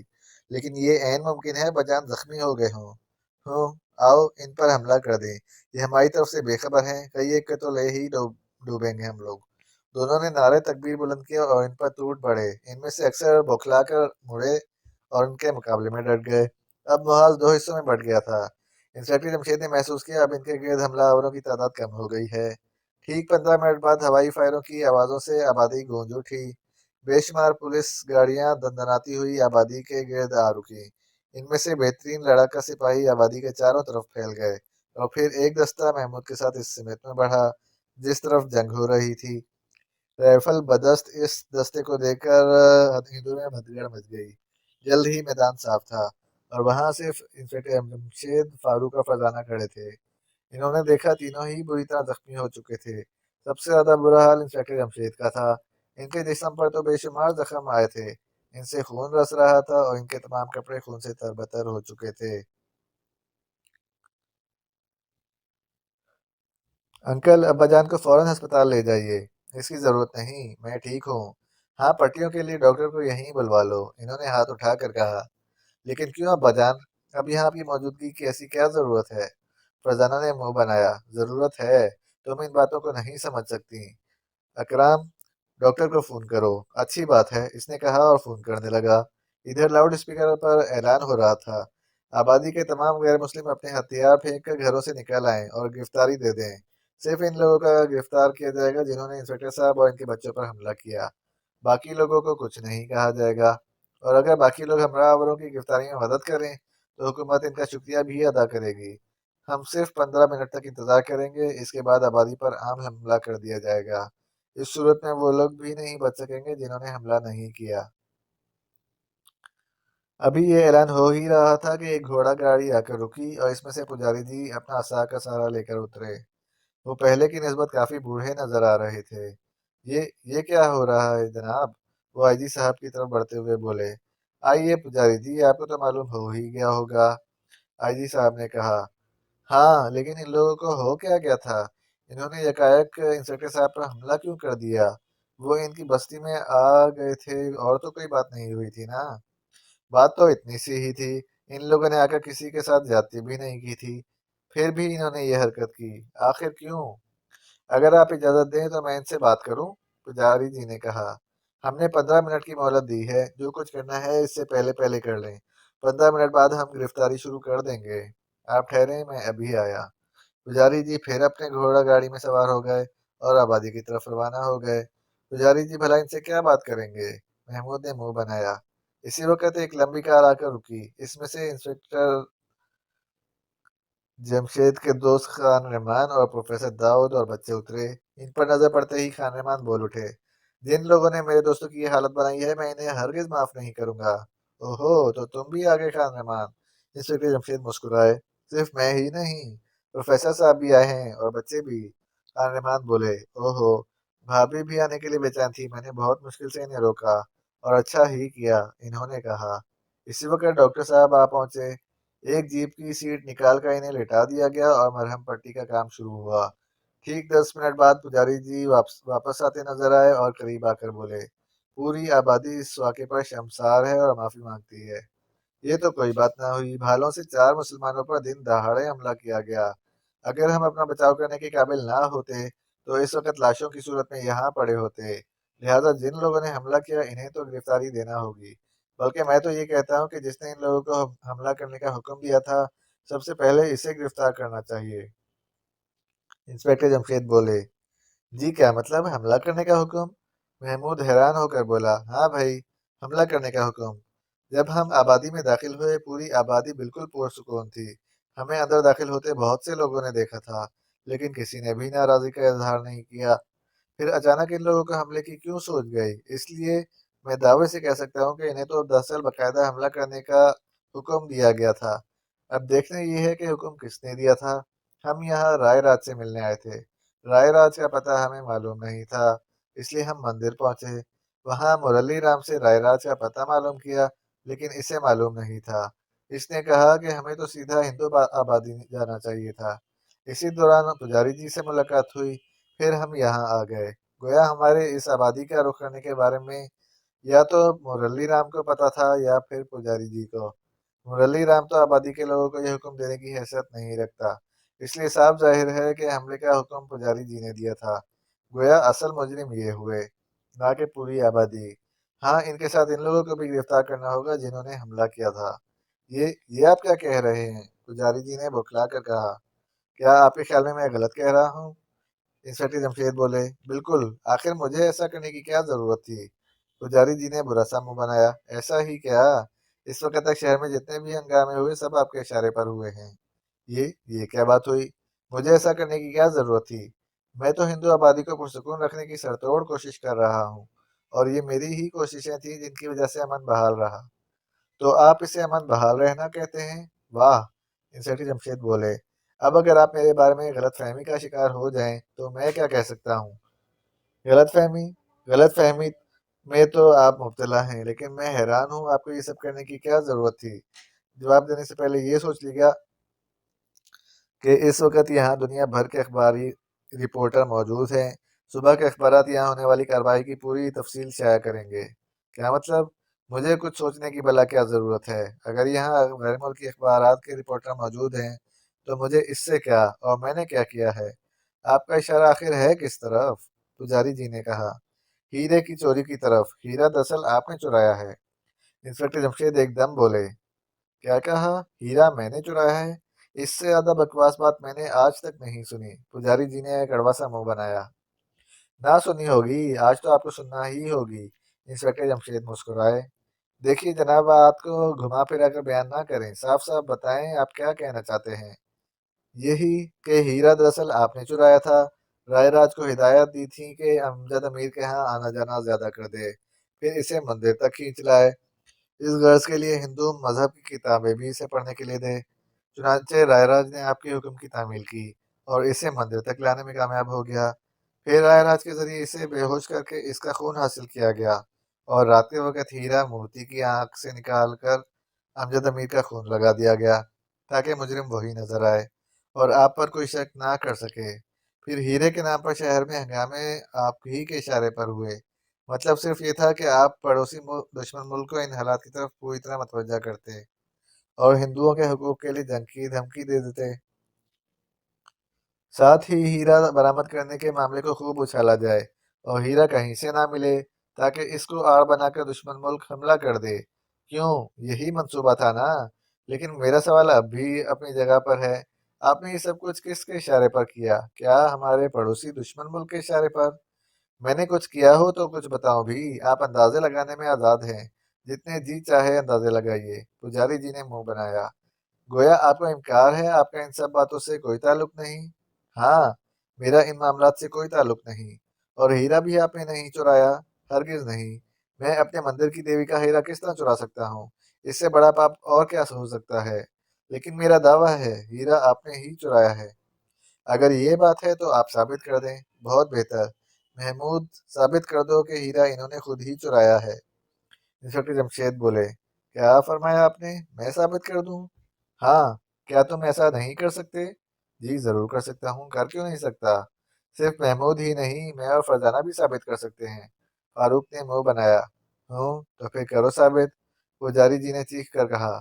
لیکن یہ عین ممکن ہے بجان زخمی ہو گئے ہوں۔ آؤ ان پر حملہ کر دیں، یہ ہماری طرف سے بے خبر ہیں، کئی ایک کے تو لے ہی ڈوبیں گے ہم لوگ۔ دونوں نے نعرے تکبیر بلند کیا اور ان پر ٹوٹ پڑے۔ ان میں سے اکثر بوکھلا کر مڑے اور ان کے مقابلے میں ڈٹ گئے۔ اب محاذ دو حصوں میں بٹ گیا تھا۔ انسپکٹر جمشید نے محسوس کیا اب ان کے گرد حملہ آوروں کی تعداد کم ہو گئی ہے۔ ٹھیک 15 منٹ بعد ہوائی فائروں کی آوازوں سے آبادی گونج اٹھی۔ بے شمار پولیس گاڑیاں دندناتی ہوئی آبادی کے گرد آ رکیں۔ ان میں سے بہترین لڑاکا سپاہی آبادی کے چاروں طرف پھیل گئے اور پھر ایک دستہ محمود کے ساتھ اس سمت میں بڑھا جس طرف جنگ ہو رہی تھی۔ رائفل بدست اس دستے کو دیکھ کر ہندو میں بھگدڑ مچ گئی۔ جلد ہی میدان صاف تھا اور وہاں صرف انسپکٹر جمشید، فاروق اور فضانہ کھڑے تھے۔ انہوں نے دیکھا تینوں ہی بری طرح زخمی ہو چکے تھے۔ سب سے زیادہ برا حال انسپکٹر جمشید کا تھا۔ ان کے جسم پر تو بے شمار زخم آئے تھے، ان سے خون رس رہا تھا اور ان کے تمام کپڑے خون سے تربتر ہو چکے تھے۔ انکل، ابا جان کو فوراً ہسپتال لے جائیے۔ اس کی ضرورت نہیں، میں ٹھیک ہوں۔ ہاں، پٹیوں کے لیے ڈاکٹر کو یہیں بلوا لو، انہوں نے ہاتھ اٹھا کر کہا۔ لیکن کیوں ابا جان؟ اب یہاں آپ کی موجودگی کی ایسی کیا ضرورت ہے؟ فرزانہ نے منہ بنایا۔ ضرورت ہے؟ تم ان باتوں کو نہیں سمجھ سکتی۔ اکرام، ڈاکٹر کو فون کرو۔ اچھی بات ہے، اس نے کہا اور فون کرنے لگا۔ ادھر لاؤڈ اسپیکر پر اعلان ہو رہا تھا، آبادی کے تمام غیر مسلم اپنے ہتھیار پھینک کر گھروں سے نکل آئیں اور گرفتاری دے دیں۔ صرف ان لوگوں کا گرفتار کیا جائے گا جنہوں نے انسپکٹر صاحب اور ان کے بچوں پر حملہ کیا۔ باقی لوگوں کو کچھ نہیں کہا جائے گا، اور اگر باقی لوگ ہمراہ آوروں کی گرفتاری میں مدد کریں تو حکومت ان کا شکریہ بھی ادا کرے گی۔ ہم صرف 15 منٹ تک انتظار کریں گے، اس کے بعد آبادی پر عام حملہ کر دیا جائے گا۔ اس صورت میں وہ لوگ بھی نہیں بچ سکیں گے جنہوں نے حملہ نہیں کیا۔ ابھی یہ اعلان ہو ہی رہا تھا کہ ایک گھوڑا گاڑی آ کر رکی اور اس میں سے پجاری جی اپنا عصا کا سہارا لے کر اترے۔ وہ پہلے کی نسبت کافی بوڑھے نظر آ رہے تھے۔ یہ کیا ہو رہا ہے جناب؟ وہ آئی جی صاحب کی طرف بڑھتے ہوئے بولے۔ آئیے پجاری جی، آپ کو تو معلوم ہو ہی گیا ہوگا، آئی جی صاحب نے کہا۔ ہاں، لیکن ان لوگوں کو ہو کیا گیا تھا؟ انہوں نے یکایک انسپکٹر صاحب پر حملہ کیوں کر دیا؟ وہ ان کی بستی میں آ گئے تھے اور تو کوئی بات نہیں ہوئی تھی نا؟ بات تو اتنی سی ہی تھی، ان لوگوں نے آ کر کسی کے ساتھ زیادتی بھی نہیں کی تھی، پھر بھی انہوں نے یہ حرکت کی، آخر کیوں؟ اگر آپ اجازت دیں تو میں ان سے بات کروں، پجاری جی نے کہا۔ ہم نے 15 منٹ کی مہلت دی ہے، جو کچھ کرنا ہے اس سے پہلے پہلے کر لیں۔ 15 منٹ بعد ہم گرفتاری شروع کر دیں گے، آپ ٹھہریں، میں ابھی آیا۔ پجاری جی پھر اپنے گھوڑا گاڑی میں سوار ہو گئے اور آبادی کی طرف روانہ ہو گئے۔ پجاری جی بھلا ان سے کیا بات کریں گے؟ محمود نے منہ بنایا۔ اسی وقت ایک لمبی کار آ کر رکی۔ اس میں سے انسپکٹر جمشید کے دوست خان رحمان اور پروفیسر داؤد اور بچے اترے۔ ان پر نظر پڑتے ہی خان رحمان بول اٹھے۔ جن لوگوں نے میرے دوستوں کی یہ حالت بنائی ہے میں انہیں ہرگز معاف نہیں کروں گا۔ اوہو، تو تم بھی آگے خان رحمان؟ انسپکٹر جمشید مسکرائے۔ صرف میں ہی نہیں، پروفیسر صاحب بھی آئے ہیں اور بچے بھی۔ خان رحمان بولے۔ اوہو، بھابھی بھی آنے کے لیے بے چین تھی، میں نے بہت مشکل سے انہیں روکا، اور اچھا ہی کیا، انہوں نے کہا۔ اسی وقت ڈاکٹر صاحب آ پہنچے۔ ایک جیپ کی سیٹ نکال کر انہیں لٹا دیا گیا اور مرہم پٹی کا کام شروع ہوا۔ ٹھیک 10 منٹ بعد پجاری جی واپس آتے نظر آئے اور قریب آ کر بولے۔ پوری آبادی اس واقعے پر شرمسار ہے اور معافی مانگتی ہے۔ یہ تو کوئی بات نہ ہوئی، بھالوں سے 4 مسلمانوں پر دن دہاڑے حملہ کیا گیا۔ اگر ہم اپنا بچاؤ کرنے کے قابل نہ ہوتے تو اس وقت لاشوں کی صورت میں یہاں پڑے ہوتے، لہذا جن لوگوں نے حملہ کیا انہیں تو گرفتاری دینا ہوگی۔ بلکہ میں تو یہ کہتا ہوں کہ جس نے ان لوگوں کو حملہ کرنے کا حکم دیا تھا سب سے پہلے اسے گرفتار کرنا چاہیے۔ انسپکٹر جمشید بولے، جی کیا مطلب حملہ کرنے کا حکم؟ محمود حیران ہو کر بولا، ہاں بھائی، حملہ کرنے کا حکم۔ جب ہم آبادی میں داخل ہوئے پوری آبادی بالکل پرسکون تھی۔ ہمیں اندر داخل ہوتے بہت سے لوگوں نے دیکھا تھا لیکن کسی نے بھی ناراضی کا اظہار نہیں کیا۔ پھر اچانک ان لوگوں کو حملے کی کیوں سوچ گئی؟ اس لیے میں دعوے سے کہہ سکتا ہوں کہ انہیں تو دراصل باقاعدہ حملہ کرنے کا حکم دیا گیا تھا۔ اب دیکھنا یہ ہے کہ حکم کس نے دیا تھا۔ ہم یہاں رائے راج سے ملنے آئے تھے۔ رائے راج کا پتہ ہمیں معلوم نہیں تھا، اس لیے ہم مندر پہنچے۔ وہاں مرلی رام سے رائے راج کا پتہ معلوم کیا لیکن اسے معلوم نہیں تھا۔ اس نے کہا کہ ہمیں تو سیدھا ہندو آبادی جانا چاہیے تھا۔ اسی دوران پجاری جی سے ملاقات ہوئی، پھر ہم یہاں آ گئے۔ گویا ہمارے اس آبادی کا رخ کرنے کے بارے میں یا تو مرلی رام کو پتا تھا یا پھر پجاری جی کو۔ مرلی رام تو آبادی کے لوگوں کو یہ حکم دینے کی حیثیت نہیں رکھتا، اس لیے صاف ظاہر ہے کہ حملے کا حکم پجاری جی نے دیا تھا۔ گویا اصل مجرم یہ ہوئے، نہ کہ پوری آبادی۔ ہاں، ان کے ساتھ ان لوگوں کو بھی گرفتار کرنا ہوگا جنہوں نے حملہ کیا تھا۔ یہ آپ کیا کہہ رہے ہیں؟ پجاری جی نے بوکھلا کر کہا، کیا آپ کے خیال میں غلط کہہ رہا ہوں؟ انسپکٹر جمشید بولے، بالکل، آخر مجھے ایسا کرنے کی کیا ضرورت تھی؟ پجاری جی نے برا سا منہ بنایا، ایسا ہی کیا؟ اس وقت تک شہر میں جتنے بھی ہنگامے ہوئے سب آپ کے اشارے پر ہوئے ہیں۔ یہ کیا بات ہوئی؟ مجھے ایسا کرنے کی کیا ضرورت تھی؟ میں تو ہندو آبادی کو پرسکون رکھنے کی سرتوڑ کوشش کر رہا ہوں، اور یہ میری ہی کوششیں تھیں جن کی وجہ سے امن بحال رہا۔ تو آپ اسے امن بحال رہنا کہتے ہیں؟ واہ! انسپکٹر جمشید بولے، اب اگر آپ میرے بارے میں غلط فہمی کا شکار ہو جائیں تو میں کیا کہہ سکتا ہوں؟ غلط فہمی میں تو آپ مبتلا ہیں، لیکن میں حیران ہوں آپ کو یہ سب کرنے کی کیا ضرورت تھی؟ جواب دینے سے پہلے یہ سوچ لیجیے کہ اس وقت یہاں دنیا بھر کے اخباری رپورٹر موجود ہیں۔ صبح کے اخبارات یہاں ہونے والی کارروائی کی پوری تفصیل شائع کریں گے۔ کیا مطلب؟ مجھے کچھ سوچنے کی بھلا کیا ضرورت ہے؟ اگر یہاں غیر ملکی اخبارات کے رپورٹر موجود ہیں تو مجھے اس سے کیا، اور میں نے کیا کیا ہے؟ آپ کا اشارہ آخر ہے کس طرف؟ پجاری جی نے کہا، ہیرے کی چوری کی طرف۔ ہیرا دراصل آپ نے چرایا ہے۔ انسپکٹر جمشید ایک دم بولے، کیا کہا؟ ہیرا میں نے چرایا ہے؟ اس سے زیادہ بکواس بات میں نے آج تک نہیں سنی۔ پجاری جی نے کڑوا سا منہ بنایا، نہ سنی ہوگی، آج تو آپ کو سننا ہی ہوگی۔ انسپکٹر جمشید مسکرائے، دیکھیے جناب، بات کو گھما پھرا کر بیان نہ کریں، صاف صاف بتائیں آپ کیا کہنا چاہتے ہیں۔ یہی کہ ہیرا دراصل آپ نے چرایا تھا۔ رائے راج کو ہدایت دی تھی کہ امجد امیر کے ہاں آنا جانا زیادہ کر دے، پھر اسے مندر تک کھینچ لائے۔ اس غرض کے لیے ہندو مذہب کی کتابیں بھی اسے پڑھنے کے لیے دے۔ چنانچہ رائے راج نے آپ کے حکم کی تعمیل کی اور اسے مندر تک لانے میں کامیاب ہو گیا۔ پھر رائے راج کے ذریعے اسے بے ہوش کر کے اس کا خون حاصل کیا گیا، اور رات کے وقت ہیرا مورتی کی آنکھ سے نکال کر امجد امیر کا خون لگا دیا گیا تاکہ مجرم وہی نظر آئے اور آپ پر کوئی شک نہ کر سکے۔ پھر ہیرے کے نام پر شہر میں ہنگامے آپ ہی کے اشارے پر ہوئے۔ مطلب صرف یہ تھا کہ آپ پڑوسی دشمن ملک کو ان حالات کی طرف پوری طرح متوجہ کرتے اور ہندوؤں کے حقوق کے لیے جنگ کی دھمکی دے دیتے۔ ساتھ ہی ہیرا برآمد کرنے کے معاملے کو خوب اچھالا جائے اور ہیرا کہیں سے نہ ملے تاکہ اس کو آڑ بنا کر دشمن ملک حملہ کر دے۔ کیوں؟ یہی منصوبہ تھا نا؟ لیکن میرا سوال اب بھی اپنی جگہ پر ہے، آپ نے یہ سب کچھ کس کے اشارے پر کیا؟ کیا ہمارے پڑوسی دشمن ملک کے اشارے پر؟ میں نے کچھ کیا ہو تو کچھ بتاؤ بھی، آپ اندازے لگانے میں آزاد ہیں، جتنے جی چاہے اندازے لگائیے۔ پجاری جی نے منہ بنایا، گویا آپ کو انکار ہے، آپ کا ان سب باتوں سے کوئی تعلق نہیں؟ ہاں، میرا ان معاملات سے کوئی تعلق نہیں، اور ہیرا بھی آپ نے نہیں چرایا، ہرگز نہیں۔ میں اپنے مندر کی دیوی کا ہیرا کس طرح چرا سکتا ہوں؟ اس سے بڑا پاپ اور کیا ہو سکتا ہے؟ لیکن میرا دعویٰ ہے ہیرا آپ نے ہی چرایا ہے۔ اگر یہ بات ہے تو آپ ثابت کر دیں۔ بہت بہتر محمود، ثابت کر دو کہ ہیرا انہوں نے خود ہی چرایا ہے۔ انسپکٹر جمشید بولے، کیا فرمایا آپ نے؟ میں ثابت کر دوں؟ ہاں، کیا تم ایسا نہیں کر سکتے؟ جی ضرور کر سکتا ہوں، کر کیوں نہیں سکتا؟ صرف محمود ہی نہیں، میں اور فرزانہ بھی ثابت کر سکتے ہیں۔ فاروق نے منہ بنایا، ہوں تو پھر کرو ثابت۔ پجاری جی نے چیخ کر کہا،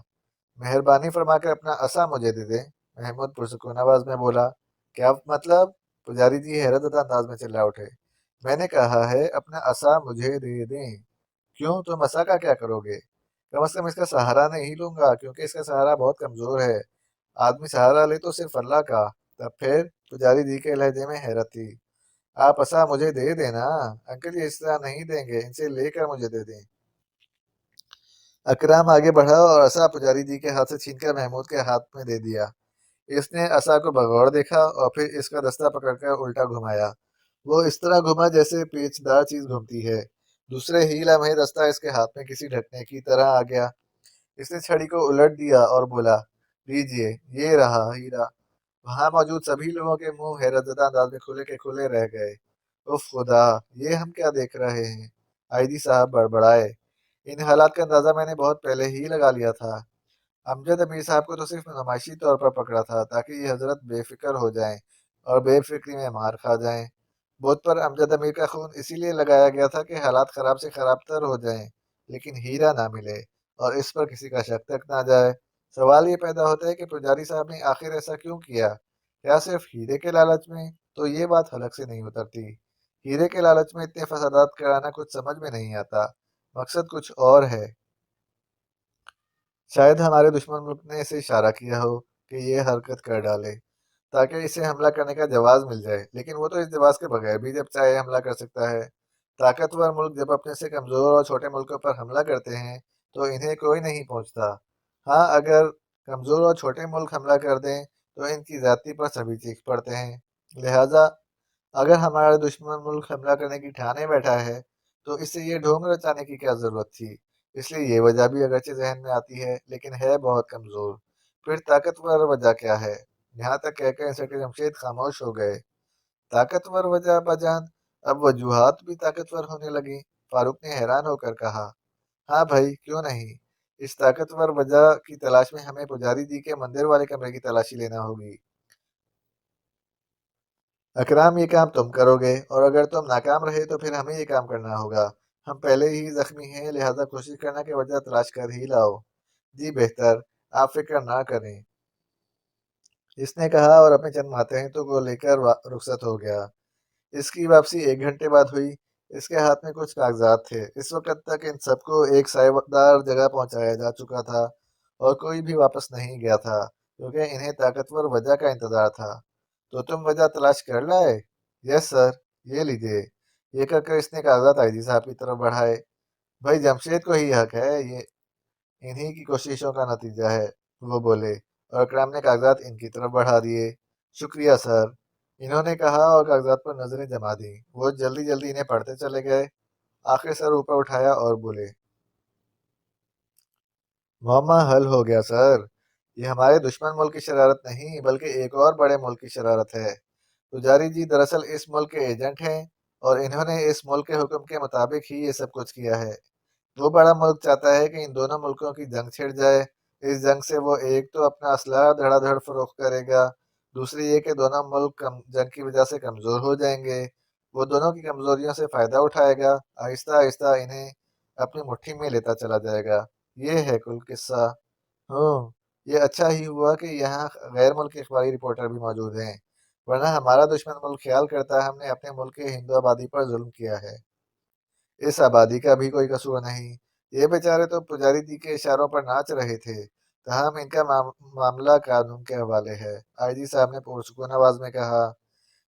مہربانی فرما کر اپنا عصا مجھے دے دیں۔ محمود پرسکون آواز میں بولا، کیا مطلب؟ پجاری جی حیرت زدہ انداز میں چلا اٹھے، میں نے کہا ہے اپنا عصا مجھے دے دیں۔ کیوں، تم عصا کا کیا کرو گے؟ कम से कम इसका सहारा नहीं लूंगा, क्योंकि इसका सहारा बहुत कमजोर है। आदमी सहारा ले तो सिर्फ अल्लाह का। तब फिर पुजारी जी के लहजे में हैरत थी। आप असा मुझे दे देना। अंकल जी इस तरह नहीं देंगे, इनसे लेकर मुझे दे दें। अकराम आगे बढ़ा और असा पुजारी जी के हाथ से छीनकर महमूद के हाथ में दे दिया। इसने असा को भगौड़ देखा और फिर इसका दस्ता पकड़कर उल्टा घुमाया। वो इस तरह घुमा जैसे पेचदार चीज घूमती है। दूसरे ही लम्हे दस्ता इसके हाथ में किसी ढकने की तरह आ गया। इसने छड़ी को उलट दिया और बोला, लीजिए, ये रहा हीरा। वहां मौजूद सभी लोगों के मुंह हैरतजदा अंदाज में खुले के खुले रह गए। उफ खुदा, ये हम क्या देख रहे हैं? आईजी साहब बड़बड़ाए। इन हालात का अंदाजा मैंने बहुत पहले ही लगा लिया था। अमजद अमीर साहब को तो सिर्फ नुमाइशी तौर पर पकड़ा था, ताकि ये हजरत बेफिक्र हो जाएं और बेफिक्री में मार खा जाएं। बोझ पर अमजद अमीर का खून इसीलिए लगाया गया था कि हालात खराब से खराब तर हो जाएं, लेकिन हीरा ना मिले और इस पर किसी का शक तक ना जाए। सवाल ये पैदा होता है कि पुजारी साहब ने आखिर ऐसा क्यों किया? क्या सिर्फ हीरे के लालच में? तो ये बात हलक से नहीं उतरती। हीरे के लालच में इतने फसादात कराना कुछ समझ में नहीं आता। मकसद कुछ और है। शायद हमारे दुश्मन मुल्क ने इसे इशारा किया हो कि ये हरकत कर डाले, ताकि इसे हमला करने का जवाब मिल जाए। लेकिन वो तो इस जवाब के बगैर भी जब चाहे हमला कर सकता है। ताकतवर मुल्क जब अपने से कमजोर और छोटे मुल्कों पर हमला करते हैं तो इन्हें कोई नहीं पहुंचता। हाँ, अगर कमजोर और छोटे मुल्क हमला कर दें तो इनकी जाति पर सभी चीख पड़ते हैं। लिहाजा अगर हमारा दुश्मन मुल्क हमला करने की ठाने बैठा है तो इससे ये ढोंग रचाने की क्या जरूरत थी? इसलिए ये वजह भी अगरचे जहन में आती है, लेकिन है बहुत कमजोर। फिर ताकतवर वजह क्या है? यहाँ तक कहकर इंस्पेक्टर जमशेद खामोश हो गए। ताकतवर वजह बजान अब वजूहात भी ताकतवर होने लगी। फारूक ने हैरान होकर कहा, हाँ भाई, क्यों नहीं। इस ताकतवर वजह की तलाश में हमें पुजारी जी के मंदिर वाले कमरे की तलाशी लेना होगी। अकराम, ये काम तुम करोगे, और अगर तुम नाकाम रहे तो फिर हमें ये काम करना होगा। हम पहले ही जख्मी हैं, लिहाजा कोशिश करना कि वजह तलाश कर ही लाओ। जी बेहतर, आप फिक्र ना करें, इसने कहा और अपने चंद मातहतों को लेकर रुखसत हो गया। इसकी वापसी 1 घंटे बाद हुई। इसके हाथ में कुछ कागजात थे। इस वक्त तक इन सबको एक साइबदार जगह पहुंचाया जा चुका था और कोई भी वापस नहीं गया था, क्योंकि इन्हें ताकतवर वजह का इंतजार था। तो तुम वजह तलाश कर लाए? यस सर, ये लीजिए। ये कहकर इसने कागजात आईजी साहब की तरफ बढ़ाए। भाई जमशेद को ही हक है, ये इन्हीं की कोशिशों का नतीजा है, वो बोले, और अकराम ने कागजात इनकी तरफ बढ़ा दिए। शुक्रिया सर, इन्होंने कहा और कागजात पर नजरें जमा दी। वो जल्दी जल्दी इन्हें पढ़ते चले गए। आखिर सर ऊपर उठाया और बोले, मुअम्मा हल हो गया सर। ये हमारे दुश्मन मुल्क की शरारत नहीं, बल्कि एक और बड़े मुल्क की शरारत है। पुजारी जी दरअसल इस मुल्क के एजेंट हैं और इन्होंने इस मुल्क के हुक्म के मुताबिक ही ये सब कुछ किया है। वो बड़ा मुल्क चाहता है कि इन दोनों मुल्कों की जंग छिड़ जाए। इस जंग से वो एक तो अपना असलहा धड़ाधड़ फरोख्त करेगा, दूसरी ये कि दोनों मुल्क जंग की वजह से कमज़ोर हो जाएंगे। वो दोनों की कमज़ोरियों से फ़ायदा उठाएगा, आहिस्ता आहिस्ता इन्हें अपनी मुट्ठी में लेता चला जाएगा। ये है कुल किस्सा। हूँ, ये अच्छा ही हुआ कि यहाँ गैर मुल्की अखबारी रिपोर्टर भी मौजूद हैं, वरना हमारा दुश्मन मुल्क ख्याल करता है हमने अपने मुल्क के हिंदू आबादी पर जुल्म किया है। इस आबादी का भी कोई कसूर नहीं। ये बेचारे तो पुजारी जी के इशारों पर नाच रहे थे। तमाम इनका मामला कानून के हवाले है। आईजी साहब ने पुरसुकून आवाज में कहा।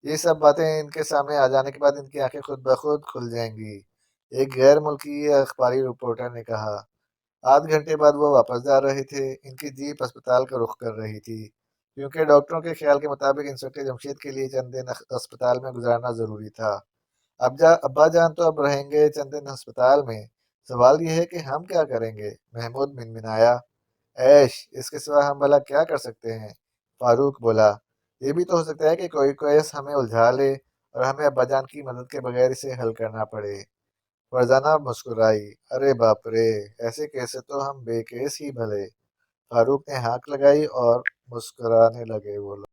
ये सब बातें इनके सामने आ जाने के बाद इनकी आंखें खुद ब खुद खुल जाएंगी। एक गैर मुल्की अखबारी रिपोर्टर ने कहा। आध घंटे बाद वो वापस जा रहे थे। इनकी जीप अस्पताल का रुख कर रही थी, क्योंकि डॉक्टरों के ख्याल के मुताबिक इंस्पेक्टर जमशेद के लिए चंद दिन अस्पताल में गुजारना जरूरी था। अब्बा जान तो अब रहेंगे चंद दिन अस्पताल में। सवाल यह है कि हम क्या करेंगे? महमूद मिनमिनाया। ऐश, इसके सिवा हम भला क्या कर सकते हैं? फारूक बोला। ये भी तो हो सकता है कि कोई केस हमें उलझा ले और हमें अब्बा जान की मदद के बगैर इसे हल करना पड़े। फरजाना मुस्कुराई। अरे बाप रे, ऐसे कैसे तो हम बेकेस ही भले। फारूक ने हाँक लगाई और मुस्कुराने लगे वो लोग।